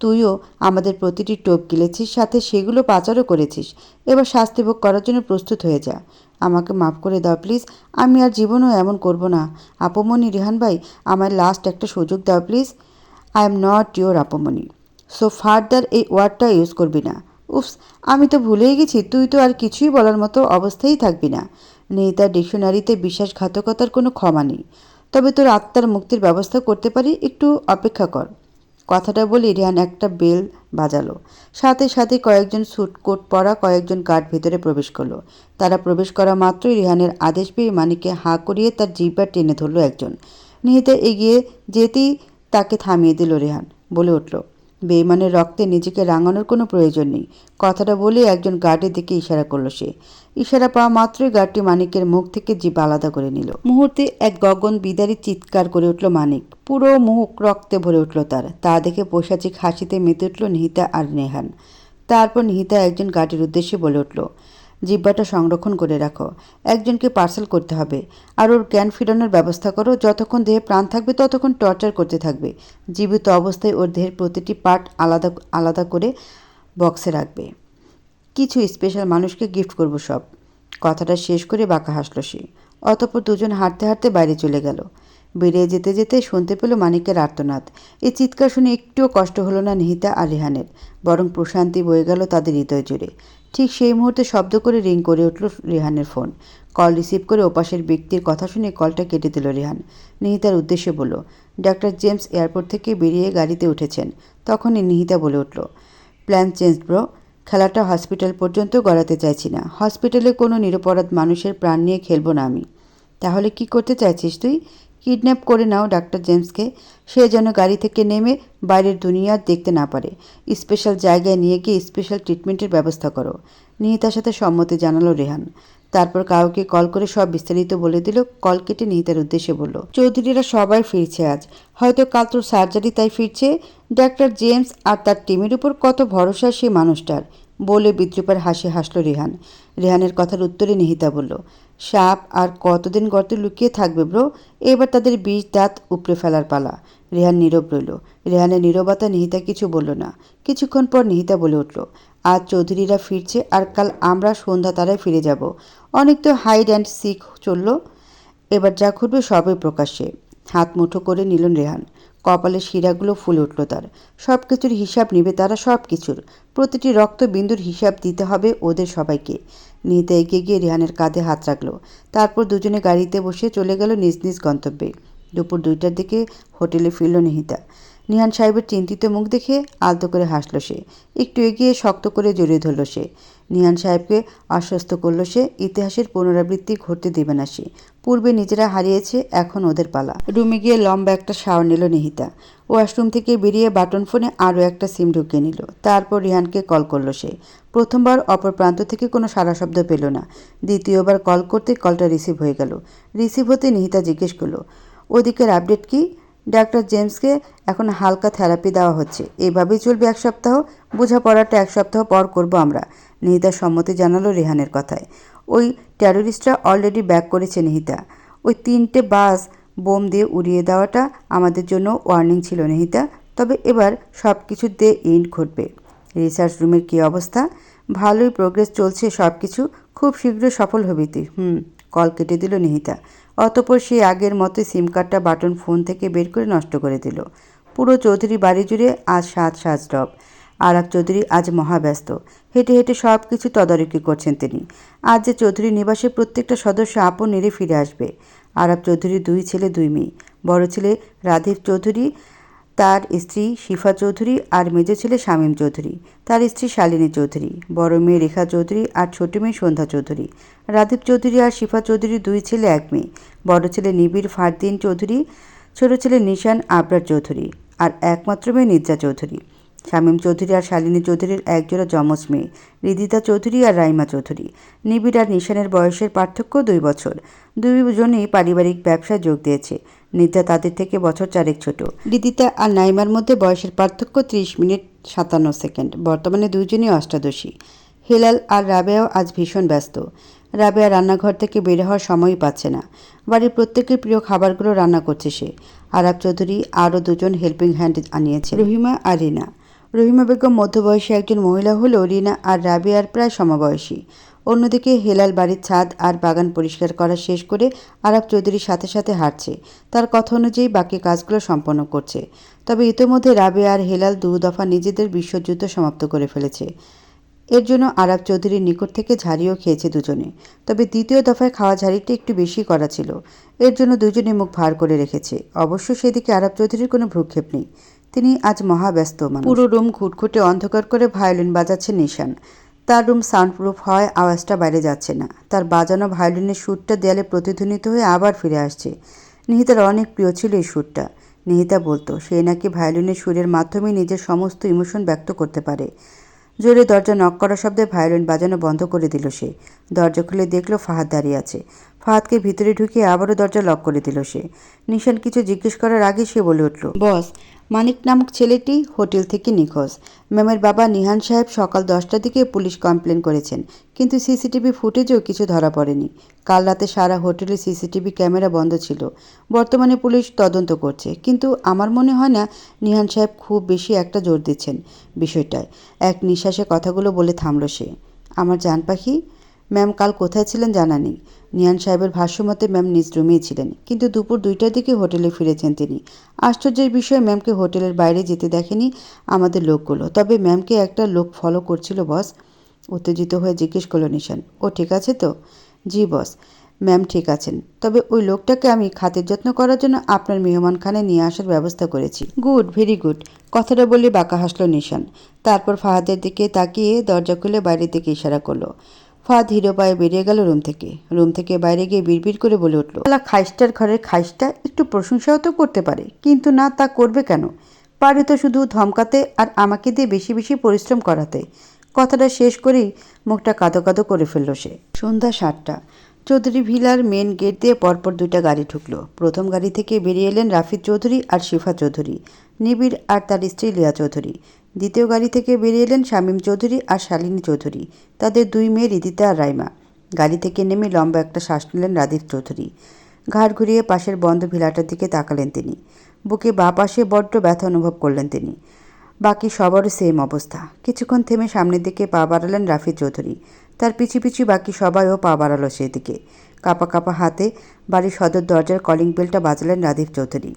Speaker 1: তুইও আমাদের প্রতিটি টোপ গিলেছিস, সাথে সেগুলো পাচারও করেছিস। এবার শাস্তি ভোগ করার জন্য প্রস্তুত হয়ে যা। আমাকে মাফ করে দাও প্লিজ, আমি আর জীবনেও এমন করব না। আপমনি, রেহান ভাই, আমার লাস্ট একটা সুযোগ দাও please. I am not your আপমনি, সো ফার্দার এই ওয়ার্ডটা ইউজ করবি না। উফস, আমি তো ভুলেই গেছি তুই তো আর কিছুই বলার মতো অবস্থায় থাকবি না। নিহিতার ডিকশনারিতে বিশ্বাসঘাতকতার কোনো ক্ষমা নেই। তবে তোর আত্মার মুক্তির ব্যবস্থা করতে পারি, একটু অপেক্ষা কর। কথাটা বলে রিহান একটা বেল বাজালো। সাথে সাথে কয়েকজন স্যুটকোট পরা কয়েকজন গার্ড ভেতরে প্রবেশ করলো। তারা প্রবেশ করা মাত্রই রিহানের আদেশ পেয়ে মানিককে হাঁ করিয়ে তার জিহ্বা টেনে ধরল একজন। নিহিতা এগিয়ে যেতেই তাকে থামিয়ে দিল রেহান। বলে উঠল, বেইমানের রক্তে নিজেকে রাঙানোর কোনো প্রয়োজন নেই। কথাটা বলে একজন গার্ডের দিকে ইশারা করলো সে। ইশারা পাওয়া মাত্রই গার্ডটি মানিকের মুখ থেকে জিভ আলাদা করে নিল। মুহূর্তে এক গগন বিদারী চিৎকার করে উঠল মানিক। পুরো মুখ রক্তে ভরে উঠল তার। তা দেখে পৈশাচিক হাসিতে মেতে উঠল নিহিতা আর রেহান। তারপর নিহিতা একজন গার্ডের উদ্দেশ্যে বলে উঠল, জিহ্বাটা সংরক্ষণ করে রাখো, একজনকে পার্সেল করতে হবে, আর ওর জ্ঞান ফিরানোর ব্যবস্থা করো। যতক্ষণ দেহে প্রাণ থাকবে ততক্ষণ টর্চার করতে থাকবে। জীবিত অবস্থায় ওর দেহের প্রতিটি পার্ট আলাদা আলাদা করে বক্সে রাখবে। কিছু স্পেশাল মানুষকে গিফট করব সব। কথাটা শেষ করে বাঁকা হাসল সে। অতঃপর দুজন হাঁটতে হাঁটতে বাইরে চলে গেল। বেরিয়ে যেতে যেতে শুনতে পেল মানিকের আর্তনাদ। এই চিৎকার শুনে একটুও কষ্ট হলো না নিহিতা আর রেহানের, বরং প্রশান্তি বয়ে গেল তাদের হৃদয় জুড়ে। ঠিক সেই মুহূর্তে শব্দ করে রিং করে উঠল রেহানের ফোন। কল রিসিভ করে ওপাশের ব্যক্তির কথা শুনে কলটা কেটে দিল রেহান। নিহিতার উদ্দেশ্যে বলল, ডাক্তার জেমস এয়ারপোর্ট থেকে বেরিয়ে গাড়িতে উঠেছেন। তখনই নিহিতা বলে উঠল, প্ল্যান চেঞ্জ ব্রো। খেলাটা হসপিটাল পর্যন্ত গড়াতে চাইছি না। হসপিটালে কোনো নিরপরাধ মানুষের প্রাণ নিয়ে খেলবো না আমি। তাহলে কি করতে চাইছিস তুই? কিডন্যাপ করে নাও ডাক্তার জেমসকে। সে যেন গাড়ি থেকে নেমে বাইরের দুনিয়া দেখতে না পারে। স্পেশাল জায়গায় নিয়ে গিয়ে স্পেশাল ট্রিটমেন্টের ব্যবস্থা করো। নিহিতার সাথে সম্মতি জানালো রেহান। তারপর কাউকে কল করে সব বিস্তারিত বলে দিল। কল কেটে নিহিতার উদ্দেশ্যে বলল, চৌধুরীরা সবাই ফিরছে আজ। হয়তো কাল তোর সার্জারি, তাই ফিরছে। ডাক্তার জেমস আর তার টিমের উপর কত ভরসা সেই মানুষটার, বলে বিদ্রুপের হাসি হাসল রেহান। রেহানের কথার উত্তরে নিহিতা বলল, সাপ আর কতদিন গর্তে লুকিয়ে থাকবে ব্রো? এবার তাদের বিষ দাঁত উপড়ে ফেলার পালা। রেহান নীরব রইল। রেহানের নীরবতা নিহিতা কিছু বলল না। কিছুক্ষণ পর নিহিতা বলে উঠল, আজ চৌধুরীরা ফিরছে আর কাল আমরা সন্ধ্যা তারায় ফিরে যাব। অনেক তো হাইড অ্যান্ড সিক চলল, এবার যা ঘটবে সবই প্রকাশ্যে। হাত মুঠো করে নিলেন রেহান। কপালের শিরাগুলো ফুলে উঠল তার। সব কিছুর হিসাব নেবে তারা, সব কিছুর। প্রতিটি রক্তবিন্দুর হিসাব দিতে হবে ওদের সবাইকে। নিহিতা এগিয়ে গিয়ে রেহানের কাঁধে হাত রাখল। তারপর দুজনে গাড়িতে বসে চলে গেল নিজ নিজ গন্তব্যে। দুপুর 2টার দিকে হোটেলে ফিরল নিহিতা। নিহান সাহেবের চিন্তিত মুখ দেখে আলতো করে হাসল সে। একটু এগিয়ে শক্ত করে জড়িয়ে ধরল সে। নিহান সাহেবকে আশ্বস্ত করল সে, ইতিহাসের পুনরাবৃত্তি ঘটতে দেবে না সে। পূর্বে নিজেরা হারিয়েছে, এখন ওদের পালা। রুমে গিয়ে লম্বা একটা শাওয়ার নিল নিহিতা। ওয়াশরুম থেকে বেরিয়ে বাটন ফোনে আরও একটা সিম ঢুকিয়ে নিল। তারপর রিহানকে কল করল সে। প্রথমবার অপর প্রান্ত থেকে কোনো সাড়া শব্দ পেল না। দ্বিতীয়বার কল করতে কলটা রিসিভ হয়ে গেল। রিসিভ হতে নিহিতা জিজ্ঞেস করল, ওদিকের আপডেট কি? ডাক্তার জেমসকে এখন হালকা থেরাপি দেওয়া হচ্ছে। এভাবেই চলবে 1 সপ্তাহ। বোঝাপড়াটা 1 সপ্তাহ পর করব আমরা। নিহিতার সম্মতি জানালো রেহানের কথায়। ওই টেররিস্টরা অলরেডি ব্যাক করেছে নিহিতা। ওই 3টে বাস বোম দিয়ে উড়িয়ে দেওয়াটা আমাদের জন্য ওয়ার্নিং ছিল নিহিতা। তবে এবার সব কিছুতে এন্ড ঘটবে। রিসার্চ রুমের কী অবস্থা? ভালোই প্রোগ্রেস চলছে সব কিছু। খুব শীঘ্রই সফল হবি তুই। কল কেটে দিল নিহিতা। অতঃপর সে আগের মতোই সিম কার্ডটা বাটন ফোন থেকে বের করে নষ্ট করে দিল। পুরো চৌধুরী বাড়ি জুড়ে আজ সাজ রব। আরাক চৌধুরী আজ মহাব্যস্ত। হেঁটে হেঁটে সব কিছু তদারকি করছেন তিনি। আজ যে চৌধুরী নিবাসের প্রত্যেকটা সদস্য আপন নিরে ফিরে আসবে। আরাক চৌধুরীর 2 ছেলে 2 মেয়ে। বড় ছেলে রাধীব চৌধুরী, তার স্ত্রী শিফা চৌধুরী আর মেজ ছেলে শামীম চৌধুরী, তার স্ত্রী শালিনী চৌধুরী, বড় মেয়ে রেখা চৌধুরী আর ছোট মেয়ে সন্ধ্যা চৌধুরী। রাদীপ চৌধুরী আর শিফা চৌধুরীর 2 ছেলে 1 মেয়ে। বড় ছেলে নিবিড় ফারদিন চৌধুরী, ছোট ছেলে নিশান আবরার চৌধুরী আর একমাত্র মেয়ে নির্জা চৌধুরী। শামীম চৌধুরী আর শালিনী চৌধুরীর একজোড়া যমজ মেয়ে, রিদিতা চৌধুরী আর রাইমা চৌধুরী। নিবিড় আর নিশানের বয়সের পার্থক্য 2 বছর। দুজনেই পারিবারিক ব্যবসায় যোগ দিয়েছে। নির্জা তাদের থেকে বছর 4 ছোট। রিদিতা আর নাইমার মধ্যে বয়সের পার্থক্য 30 মিনিট 57 সেকেন্ড। বর্তমানে দুজনেই অষ্টাদশী। হেলাল আর রাবেয়াও আজ ভীষণ ব্যস্ত। রাবেয়া রান্নাঘর থেকে বের হওয়ার সময়ই পাচ্ছে না। বাড়ির প্রত্যেকের প্রিয় খাবারগুলো রান্না করছে সে। আরাব চৌধুরী আরও 2জন হেল্পিং হ্যান্ড আনিয়েছে, রহিমা আর রিনা। রহিমা বেগম মধ্যবয়সী একজন মহিলা হলেও রিনা আর রাবেয়ার প্রায় সমবয়সী। অন্যদিকে হেলাল বাড়ির ছাদ আর বাগান পরিষ্কার করা শেষ করে আরাব চৌধুরীর সাথে সাথে হাঁটছে। তার কথা অনুযায়ী বাকি কাজগুলো সম্পন্ন করছে। তবে ইতোমধ্যে রাবেয়া আর হেলাল 2 দফা নিজেদের বিশ্বযুদ্ধ সমাপ্ত করে ফেলেছে। এর জন্য আরাব চৌধুরীর নিকট থেকে ঝাড়িও খেয়েছে দুজনে। তবে দ্বিতীয় দফায় খাওয়া ঝাড়িটা একটু বেশি করা ছিল। এর জন্য দুজনে মুখ ভার করে রেখেছে। অবশ্য সেদিকে আরাব চৌধুরীর কোনো ভ্রুক্ষেপ নেই। তিনি আজ মহাব্যস্ত মানুষ। পুরো রুম ঘুটঘুটে অন্ধকার করে ভায়োলিন বাজাচ্ছে নিশান। তার রুম সাউন্ডপ্রুফ হয়, আওয়াজটা বাইরে যাচ্ছে না। তার বাজানো ভায়োলিনের সুরটা দেয়ালে প্রতিধ্বনিত হয়ে আবার ফিরে আসছে। নিহিতার অনেক প্রিয় ছিল এই সুরটা। নিহিতা বলতো সে নাকি ভায়োলিনের সুরের মাধ্যমে নিজের সমস্ত ইমোশন ব্যক্ত করতে পারে। জোরে দরজা নক করা শব্দে ভায়োলিন বাজানো বন্ধ করে দিল সে। দরজা খুলে দেখল ফাহাদ দাঁড়িয়ে আছে। ফাহাদকে ভিতরে ঢুকিয়ে আবারও দরজা লক করে দিল সে। নিশান কিছু জিজ্ঞেস করার আগে সে বলে উঠল, বস, মানিক নামক ছেলেটি হোটেল থেকে নিখোঁজ। ম্যামের বাবা নিহান সাহেব সকাল 10টার দিকে পুলিশ কমপ্লেন করেছেন, কিন্তু সিসিটিভি ফুটেজেও কিছু ধরা পড়েনি। কাল রাতে সারা হোটেলে সিসিটিভি ক্যামেরা বন্ধ ছিল। বর্তমানে পুলিশ তদন্ত করছে, কিন্তু আমার মনে হয় না নিহান সাহেব খুব বেশি একটা জোর দিচ্ছেন বিষয়টায়। এক নিঃশ্বাসে কথাগুলো বলে থামল সে। আমার জান পাখি, ম্যাম কাল কোথায় ছিলেন জানা নেই। নিহান সাহেবের ভাষ্যমতে ম্যাম নিজ রুমেই ছিলেন, কিন্তু দুপুর 2টার দিকে হোটেলে ফিরেছেন তিনি। আশ্চর্যের বিষয়, ম্যামকে হোটেলের বাইরে যেতে দেখেনি আমাদের লোকগুলো। তবে ম্যামকে একটা লোক ফলো করছিল বস। উত্তেজিত হয়ে জিজ্ঞেস করল নিশান। ও ঠিক আছে তো? জি বস, ম্যাম ঠিক আছেন। তবে ওই লোকটাকে আমি খাতির যত্ন করার জন্য আপনার মেহমানখানে নিয়ে আসার ব্যবস্থা করেছি। Good, very good. কথাটা বলে বাঁকা হাসল নিশান। তারপর ফাহাদের দিকে তাকিয়ে দরজা খুলে বাইরের দিকে ইশারা করলো। ফাহাদ ধীর পায়ে বেরিয়ে গেল রুম থেকে বাইরে গিয়ে বিড়বিড় করে বলে উঠল, খাইস্টার ঘরের খাইস্টা একটু প্রশংসাও তো করতে পারে, কিন্তু না, তা করবে কেন? পারে তো শুধু ধমকাতে আর আমাকে দিয়ে বেশি বেশি পরিশ্রম করাতে। কথাটা শেষ করেই মুখটা কাঁদো কাঁদো করে ফেলল সে। সন্ধ্যা 7টা। চৌধুরী ভিলার মেন গেট দিয়ে পরপর 2টা গাড়ি ঢুকলো। প্রথম গাড়ি থেকে বেরিয়ে এলেন রাফিদ চৌধুরী আর শিফা চৌধুরী, নিবিড় আর তার স্ত্রী লিয়া চৌধুরী। দ্বিতীয় গাড়ি থেকে বেরিয়ে এলেন শামীম চৌধুরী আর শালিনী চৌধুরী, তাদের 2 মেয়ে রিদিতা আর রাইমা। গাড়ি থেকে নেমে লম্বা একটা শ্বাস নিলেন রাদীপ চৌধুরী। ঘাড় ঘুরিয়ে পাশের বন্ধ ভিলাটার দিকে তাকালেন তিনি। বুকে বাঁ পাশে বড্ড ব্যথা অনুভব করলেন তিনি। বাকি সবারও সেম অবস্থা। কিছুক্ষণ থেমে সামনের দিকে পা বাড়ালেন রাফিদ চৌধুরী। তার পিছু পিছু বাকি সবাইও পা বাড়ালো সেদিকে। কাঁপা কাঁপা হাতে বাড়ির সদর দরজার কলিং বেলটা বাজালেন রাদীপ চৌধুরী।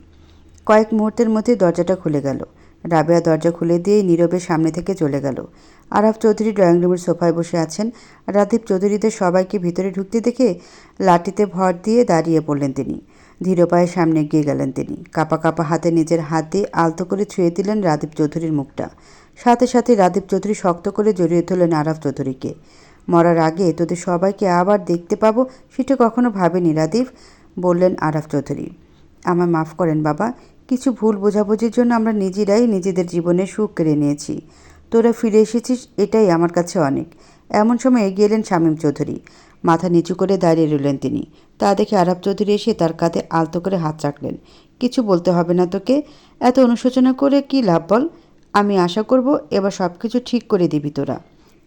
Speaker 1: কয়েক মুহূর্তের মধ্যে দরজাটা খুলে গেল। রাবেয়া দরজা খুলে দিয়েই নীরবে সামনে থেকে চলে গেল। আরাফ চৌধুরী ড্রয়িং রুমের সোফায় বসে আছেন। রাদীপ চৌধুরীদের সবাইকে ভিতরে ঢুকতে দেখে লাঠিতে ভর দিয়ে দাঁড়িয়ে পড়লেন তিনি। ধীর পায়ে সামনে এগিয়ে গেলেন তিনি। কাঁপা কাঁপা হাতে নিজের হাত দিয়ে আলতো করে ছুঁয়ে দিলেন রাদীপ চৌধুরীর মুখটা। সাথে সাথে রাদীপ চৌধুরী শক্ত করে জড়িয়ে ধরলেন আরাফ চৌধুরীকে। মরার আগে তোদের সবাইকে আবার দেখতে পাবো সেটা কখনো ভাবেনি রাদীপ, বললেন আরাফ চৌধুরী। আমায় মাফ করেন বাবা, কিছু ভুল বোঝাবুঝির জন্য আমরা নিজেরাই নিজেদের জীবনের সুখ কেড়ে নিয়েছি। তোরা ফিরে এসেছিস, এটাই আমার কাছে অনেক। এমন সময় এগিয়ে এলেন শামীম চৌধুরী। মাথা নিচু করে দাঁড়িয়ে রইলেন তিনি। তা দেখে আরাফ চৌধুরী এসে তার কাঁধে আলতো করে হাত রাখলেন। কিছু বলতে হবে না তোকে, এত অনুশোচনা করে কি লাভ বল? আমি আশা করব এবার সব কিছু ঠিক করে দিবি তোরা।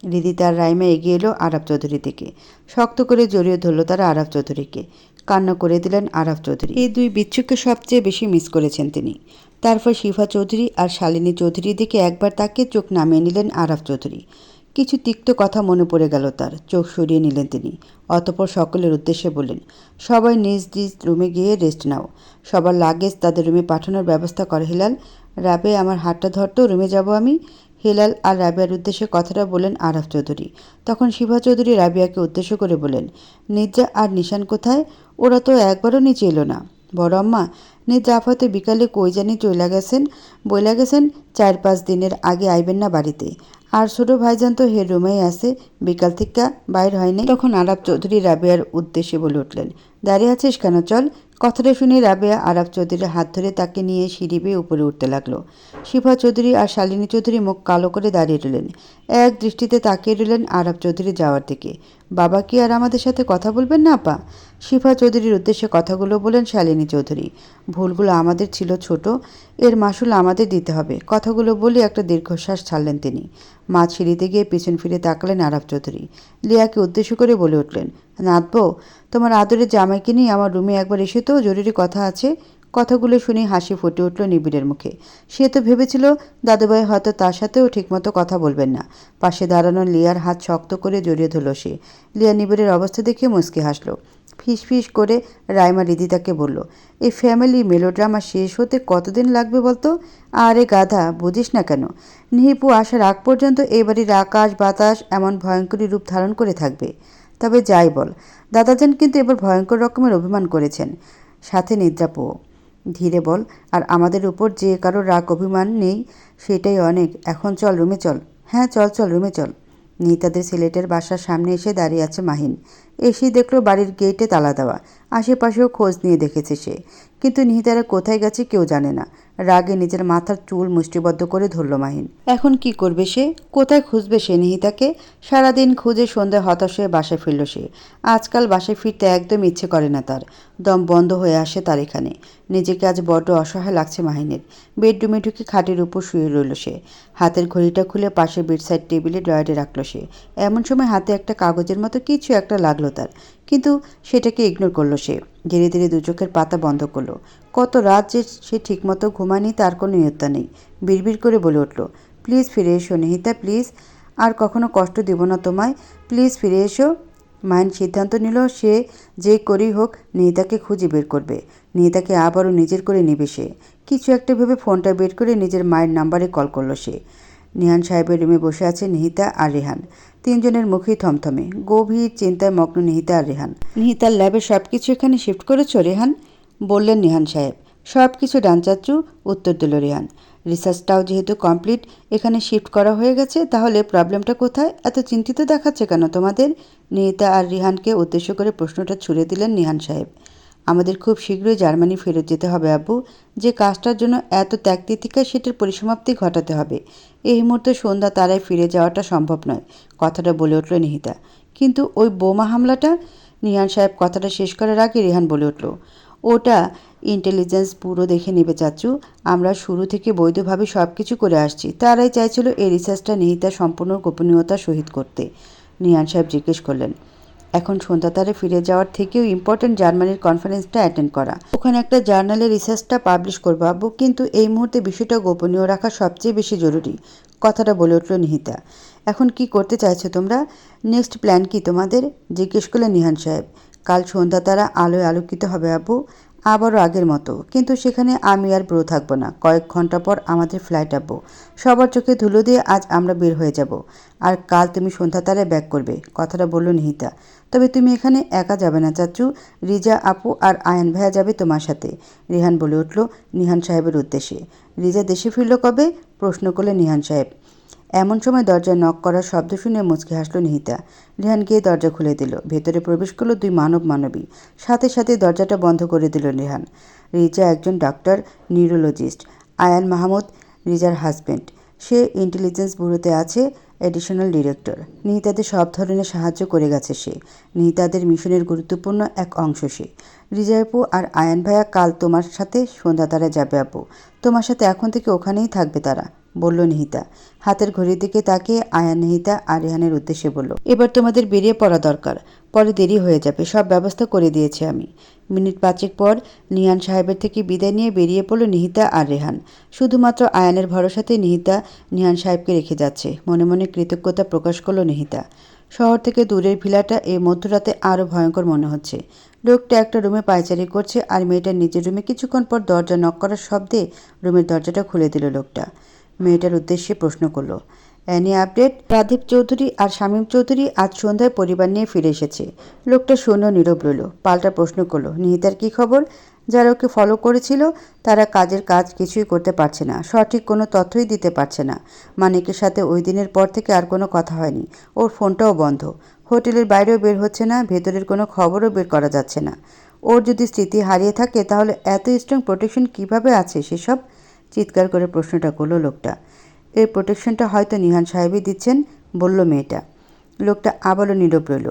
Speaker 1: রিদিতা আর রাইমা এগিয়ে এলো আরাফ চৌধুরী থেকে। শক্ত করে জড়িয়ে ধরল তারা আরাফ চৌধুরীকে। কান্না করে দিলেন আরাফ চৌধুরী। এই 2 বিচ্ছুকে সবচেয়ে বেশি মিস করেছেন তিনি। তারপর শিফা চৌধুরী আর শালিনী চৌধুরীর দিকে একবার তাকিয়ে চোখ নামিয়ে নিলেন আরাফ চৌধুরী। কিছু তিক্ত কথা মনে পড়ে গেল তার, চোখ সরিয়ে নিলেন তিনি। অতঃপর সকলের উদ্দেশ্যে বললেন, সবাই নিজ নিজ রুমে গিয়ে রেস্ট নাও। সবার লাগেজ তাদের রুমে পাঠানোর ব্যবস্থা করে। হিলাল, রাবে আমার হাতটা ধরতো, রুমে যাব আমি। হেলাল আর রাবিয়ার উদ্দেশ্যে কথাটা বলেন আরাফ চৌধুরী। তখন শিফা চৌধুরী রাবিয়াকে উদ্দেশ্য করে বলেন, নির্জা আর নিশান কোথায়? ওরা তো একবারও নিচে এলো না। বড় আম্মা, নির্জা আফাতে বিকালে কই জানি চইলা গেছেন, বইলা গেছেন 4-5 দিনের আগে আইবেন না বাড়িতে। আর ছোট ভাইজান তো হের রুমেই আছে, বিকাল থেকে বাইর হয়নি। তখন আরাফ চৌধুরী রাবিয়ার উদ্দেশ্যে বলে উঠলেন, দাঁড়িয়ে আছিস কেন, চল। কথাটা শুনে রাবেয়া আরাফ চৌধুরীর হাত ধরে তাকে নিয়ে সিঁড়ি বেয়ে উপরে উঠতে লাগলো। শিফা চৌধুরী আর শালিনী চৌধুরী মুখ কালো করে দাঁড়িয়ে রইলেন। এক দৃষ্টিতে তাকিয়ে রইলেন আরাফ চৌধুরী যাওয়ার দিকে। বাবা কি আর আমাদের সাথে কথা বলবেন না আপা? শিফা চৌধুরীর উদ্দেশ্যে কথাগুলো বলেন শালিনী চৌধুরী। ভুলগুলো আমাদের ছিল ছোট, এর মাসুল আমাদের দিতে হবে। কথাগুলো বলে একটা দীর্ঘশ্বাস ছাড়লেন তিনি। মা সিঁড়িতে গিয়ে পিছন ফিরে তাকালেন আরাফ চৌধুরী। লিয়াকে উদ্দেশ্য করে বলে উঠলেন, নাতবো, তোমার আদরের জামাইকে নিয়ে আমার রুমে একবার এসে তো, জরুরি কথা আছে। কথাগুলো শুনে হাসি ফুটে উঠল নিবিড়ের মুখে। সে তো ভেবেছিল দাদুভাই হয়তো তার সাথেও ঠিকমতো কথা বলবেন না। পাশে দাঁড়ানো লিয়ার হাত শক্ত করে জড়িয়ে ধরল সে। লিয়া নিবিড়ের অবস্থা দেখে মুচকি হাসল। ফিস ফিস করে রাইমা রিদিতাকে বলল, এই ফ্যামিলি মেলোড্রামা শেষ হতে কতদিন লাগবে বলতো? আরে গাধা, বুঝিস না কেন? নিহিপু আসার আগ পর্যন্ত এই বাড়ির আকাশ বাতাস এমন ভয়ঙ্করী রূপ ধারণ করে থাকবে। তবে যাই বল, দাদাজান কিন্তু এবার ভয়ঙ্কর রকমের অভিমান করেছেন, সাথে নিদ্রাপোও। ধীরে বল, আর আমাদের উপর যে কারোর রাগ অভিমান নেই সেটাই অনেক। এখন চল রুমে চল। হ্যাঁ চল চল, রুমে চল। নিহিতাদের ছেলেটার বাসার সামনে এসে দাঁড়িয়ে আছে মাহিন। এসেই দেখলো বাড়ির গেটে তালা দেওয়া। আশেপাশেও খোঁজ নিয়ে দেখেছে সে, কিন্তু নিহিতারা কোথায় গেছে কেউ জানে না। রাগে নিজের মাথার চুল মুষ্টিবদ্ধ করে ধরল মাহিন। এখন কি করবে সে? কোথায় খুঁজবে সে নিহিতাকে? সারাদিন খুঁজে সন্ধ্যায় হতাশ হয়ে বাসায় ফিরল সে। আজকাল বাসায় ফিরতে একদম ইচ্ছে করে না তার। দম বন্ধ হয়ে আসে তার এখানে। নিজেকে আজ বড্ড অসহায় লাগছে মাহিনের। বেডরুমে ঢুকে খাটের উপর শুয়ে রইল সে। হাতের ঘড়িটা খুলে পাশে বেডসাইড টেবিলে ড্রয়ারে রাখল সে। এমন সময় হাতে একটা কাগজের মতো কিছু একটা লাগলো তার, কিন্তু সেটাকে ইগনোর করলো সে। ধীরে ধীরে 2 চোখের পাতা বন্ধ করলো। কত রাত যে সে ঠিকমতো ঘুমায়নি তার কোনো নিয়ত্তা নেই। বিড়বিড় করে বলে উঠল, প্লিজ ফিরে এসো নিহিতা, প্লিজ। আর কখনো কষ্ট দেব না তোমায়, প্লিজ ফিরে এসো। মাইন সিদ্ধান্ত নিল সে যে করেই হোক নিহিতাকে খুঁজে বের করবে। নিহিতাকে আবারও নিজের করে নেবে সে। কিছু একটা ভেবে ফোনটা বের করে নিজের মায়ের নাম্বারে কল করলো সে। নিহান সাহেবের রুমে বসে আছে নিহিতা আর রেহান। তিনজনের মুখেই থমথমে, গভীর চিন্তায় মগ্ন নিহিতা আর রেহান। নিহিতার ল্যাবে সব কিছু এখানে শিফট করেছো রেহান? বললেন নিহান সাহেব। সব কিছু ডান চাচ্চু, উত্তর দিল রেহান। রিসার্চটাও যেহেতু কমপ্লিট, এখানে শিফট করা হয়ে গেছে, তাহলে প্রবলেমটা কোথায়? এত চিন্তিত দেখাচ্ছে কেন তোমাদের? নিহিতা আর রিহানকে উদ্দেশ্য করে প্রশ্নটা ছুড়ে দিলেন নিহান সাহেব। আমাদের খুব শীঘ্রই জার্মানি ফেরত যেতে হবে আব্বু। যে কাজটার জন্য এত ত্যাগতিতিকা সেটার পরিসমাপ্তি ঘটাতে হবে। এই মুহূর্তে সন্ধ্যা তারায় ফিরে যাওয়াটা সম্ভব নয়, কথাটা বলে উঠল নিহিতা। কিন্তু ওই বোমা হামলাটা? নিহান সাহেব কথাটা শেষ করার আগে রেহান বলে উঠল, ওটা ইন্টেলিজেন্স পুরো দেখে নেবে চাচু। আমরা শুরু থেকে বৈধভাবে সব কিছু করে আসছি। তারাই চাইছিল এই রিসার্চটা নিহিতা সম্পূর্ণ গোপনীয়তার সহিত করতে। নিহান সাহেব জিজ্ঞেস করলেন, এখন সন্ধ্যা তারে ফিরে যাওয়ার থেকেও ইম্পর্টেন্ট জার্মানির কনফারেন্সটা অ্যাটেন্ড করা। ওখানে একটা জার্নালে রিসার্চটা পাবলিশ করবো আব্বু, কিন্তু এই মুহূর্তে বিষয়টা গোপনীয় রাখা সবচেয়ে বেশি জরুরি, কথাটা বলে উঠল নিহিতা। এখন কি করতে চাইছো তোমরা? নেক্সট প্ল্যান কি তোমাদের? জিজ্ঞেস করলেন নিহান সাহেব। কাল সন্ধ্যা তারা আলোয় আলোকিত হবে আব্বু, আবারও আগের মতো, কিন্তু সেখানে আমি আর ব্রো থাকবো না। কয়েক ঘন্টা পর আমাদের ফ্লাইট আব্বু। সবার চোখে ধুলো দিয়ে আজ আমরা বের হয়ে যাব। আর কাল তুমি সন্ধ্যা তারায় ব্যাক করবে, কথাটা বলল নিহিতা। তবে তুমি এখানে একা যাবে না চাচু, রিজা আপু আর আয়ান ভাইয়া যাবে তোমার সাথে, রিহান বলে উঠল নিহান সাহেবের উদ্দেশ্যে। রিজা দেশে ফিরল কবে? প্রশ্ন করলেন নিহান সাহেব। এমন সময় দরজায় নক করার শব্দ শুনে মুচকি হাসল নিহিতা। রিহান গিয়ে দরজা খুলে দিল। ভেতরে প্রবেশ করলো দুই মানবী। সাথে সাথে দরজাটা বন্ধ করে দিল রিহান। রিজা একজন ডাক্তার, নিউরোলজিস্ট। আয়ান মাহমুদ রিজার হাজব্যান্ড। সে ইন্টেলিজেন্স ব্যুরোতে আছে, এডিশনাল ডিরেক্টর। নিহিতাদের সব ধরনের সাহায্য করে গেছে সে। নিহিতাদের মিশনের গুরুত্বপূর্ণ এক অংশ সে। রিজা আপু আর আয়ান ভাইয়া কাল তোমার সাথে সন্ধ্যা তারা যাবে আপু। তোমার সাথে এখন থেকে ওখানেই থাকবে তারা, বলল নিহিতা। হাতের ঘড়ির দিকে তাকিয়ে আয়ান নিহিতা আর রেহানের উদ্দেশ্যে বলল, এবার তোমাদের বেরিয়ে পড়া দরকার, পরে দেরি হয়ে যাবে। সব ব্যবস্থা করে দিয়েছি আমি। মিনিট 5 পর নিহান সাহেবের থেকে বিদায় নিয়ে বেরিয়ে পড়ল নিহিতা আর রেহান। শুধুমাত্র আয়ানের ভরসাতেই নিহিতা নিহান সাহেবকে রেখে যাচ্ছে। মনে মনে কৃতজ্ঞতা প্রকাশ করল নিহিতা। শহর থেকে দূরের ভিলাটা এই মধ্যরাতে আরও ভয়ঙ্কর মনে হচ্ছে। লোকটা একটা রুমে পায়চারি করছে আর মেয়েটার নিজের রুমে কিছুক্ষণ পর দরজা নক করার শব্দে রুমের দরজাটা খুলে দিল লোকটা। মেয়েটার উদ্দেশ্যে প্রশ্ন করলো, অ্যানি আপডেট? রাদীপ চৌধুরী আর শামীম চৌধুরী আজ সন্ধ্যায় পরিবার নিয়ে ফিরে এসেছে। লোকটা শূন্য নীরব রইল। পাল্টা প্রশ্ন করলো, নিহিতার কী খবর? যারা ওকে ফলো করেছিল তারা কাজের কাজ কিছুই করতে পারছে না, সঠিক কোনো তথ্যই দিতে পারছে না। মানিকের সাথে ওই দিনের পর থেকে আর কোনো কথা হয়নি। ওর ফোনটাও বন্ধ। হোটেলের বাইরেও বের হচ্ছে না, ভেতরের কোনো খবরও বের করা যাচ্ছে না। ওর যদি স্মৃতি হারিয়ে থাকে তাহলে এত স্ট্রং প্রোটেকশন কিভাবে আছে সেসব? চিৎকার করে প্রশ্নটা করলো লোকটা। এই প্রোটেকশনটা হয়তো নিহান সাহেবই দিচ্ছেন, বলল মেয়েটা। লোকটা আবারও নীরব রইল।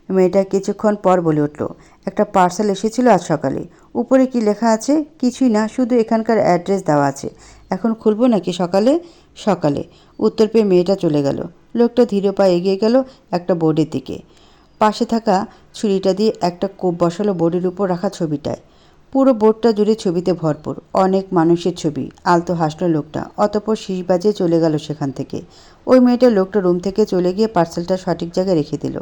Speaker 1: মেয়েটা কিছুক্ষণ পর বলে উঠল, একটা পার্সেল এসেছিল আজ সকালে। উপরে কি লেখা আছে? কিছুই না, শুধু এখানকার অ্যাড্রেস দেওয়া আছে। এখন খুলবো নাকি সকালে? সকালে, উত্তর পেয়ে মেয়েটা চলে গেল। লোকটা ধীরে পায়ে এগিয়ে গেল একটা বোর্ডের দিকে। পাশে থাকা ছুরিটা দিয়ে একটা কোপ বসালো বোর্ডের উপর রাখা ছবিটায়। পুরো বোর্ডটা জুড়ে ছবিতে ভরপুর, অনেক মানুষের ছবি। আলতো হাসলো লোকটা, অতঃপর শীষ বাজিয়ে চলে গেল সেখান থেকে। ওই মেয়েটা লোকটা রুম থেকে চলে গিয়ে পার্সেলটা সঠিক জায়গায় রেখে দিল।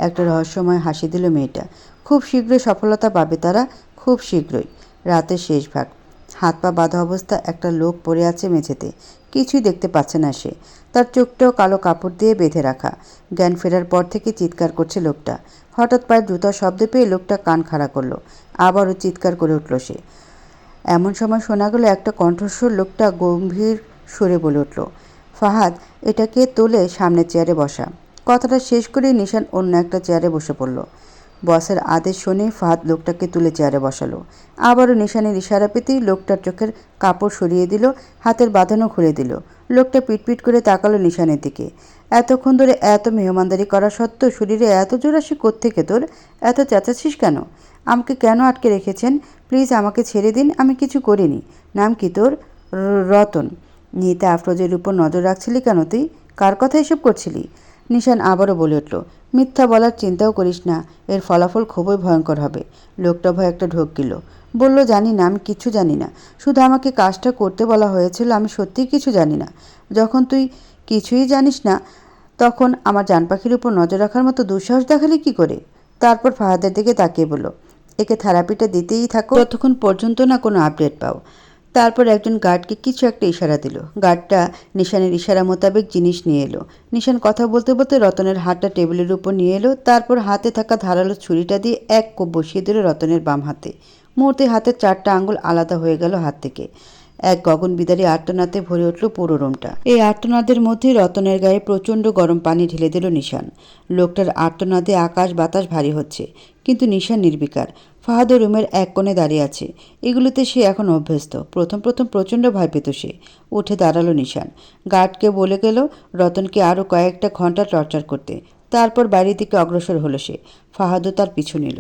Speaker 1: একটা রহস্যময় হাসি দিল মেয়েটা। খুব শীঘ্রই সফলতা পাবে তারা, খুব শীঘ্রই। রাতের শেষ ভাগ। হাত পা বাঁধা অবস্থা একটা লোক পড়ে আছে মেঝেতে। কিছুই দেখতে পাচ্ছে না সে। তার চোখটাও কালো কাপড় দিয়ে বেঁধে রাখা। জ্ঞান ফেরার পর থেকে চিৎকার করছে লোকটা। হঠাৎ পায়ের জুতার শব্দ পেয়ে লোকটা কান খাড়া করলো। আবারও চিৎকার করে উঠল সে। এমন সময় শোনা গেল একটা কণ্ঠস্বর। লোকটা গম্ভীর সুরে বলে উঠল, ফাহাদ, এটাকে তোলে সামনের চেয়ারে বসা। কথাটা শেষ করেই নিশান অন্য একটা চেয়ারে বসে পড়ল। বসের আদেশ শুনে ফাহাদ লোকটাকে তুলে চেয়ারে বসালো। আবারও নিশানের ইশারা পেতেই লোকটার চোখের কাপড় সরিয়ে দিল, হাতের বাঁধানো খুলে দিল। লোকটা পিটপিট করে তাকালো নিশানের দিকে। এতক্ষণ ধরে এত মেহমানদারি করা সত্ত্বেও শরীরে এত জোর আসে কোত্থেকে তোর? এত চেঁচাচ্ছিস কেন? আমাকে কেন আটকে রেখেছেন? প্লিজ আমাকে ছেড়ে দিন, আমি কিছু করিনি। নাম কি তোর? রতন। নিহিতা আফরোজের উপর নজর রাখছিলি কেন তুই? কার কথা এসব করছিলি? নিশান আবারও বলে উঠল, মিথ্যা বলার চিন্তাও করিস না, এর ফলাফল খুবই ভয়ঙ্কর হবে। লোকটা ভয় একটা ঢোক গেল। বলল, জানি না, আমি কিচ্ছু জানি না। শুধু আমাকে কাজটা করতে বলা হয়েছিল, আমি সত্যিই কিছু জানি না। যখন তুই কিছুই জানিস না তখন আমার জান পাখির উপর নজর রাখার মতো দুঃসাহস দেখালে কি করে? তারপর ফাহাদের দিকে তাকিয়ে বলল, একে থেরাপিটা দিতেই থাকো যতক্ষণ পর্যন্ত না কোনো আপডেট পাও। তারপর একজন গার্ডকে কিছু একটা ইশারা দিল। গার্ডটা নিশানের ইশারা মোতাবেক জিনিস নিয়ে এলো। নিশান কথা বলতে বলতে রতনের হাতটা টেবিলের উপর নিয়ে এলো। তারপর হাতে থাকা ধারালো ছুরিটা দিয়ে এক কোপ বসিয়ে দিল রতনের বাম হাতে। মুহূর্তে হাতের 4টা আঙ্গুল আলাদা হয়ে গেল হাত থেকে। এক গগনবিদারী আর্তনাদে ভরে উঠল পুরো রুমটা। এই আর্তনাদের মধ্যে রতনের গায়ে প্রচণ্ড গরম পানি ঢেলে দিল নিশান। লোকটার আর্তনাদে আকাশ বাতাস ভারী হচ্ছে, কিন্তু নিশান নির্বিকার। ফাহাদও রুমের এক কোণে দাঁড়িয়ে আছে। এগুলোতে সে এখন অভ্যস্ত। প্রথম প্রচণ্ড ভয় পেত সে। উঠে দাঁড়ালো নিশান। গার্ডকে বলে গেল রতনকে আরও কয়েকটা ঘন্টা টর্চার করতে। তারপর বাড়ির দিকে অগ্রসর হলো সে। ফাহাদও তার পিছু নিল।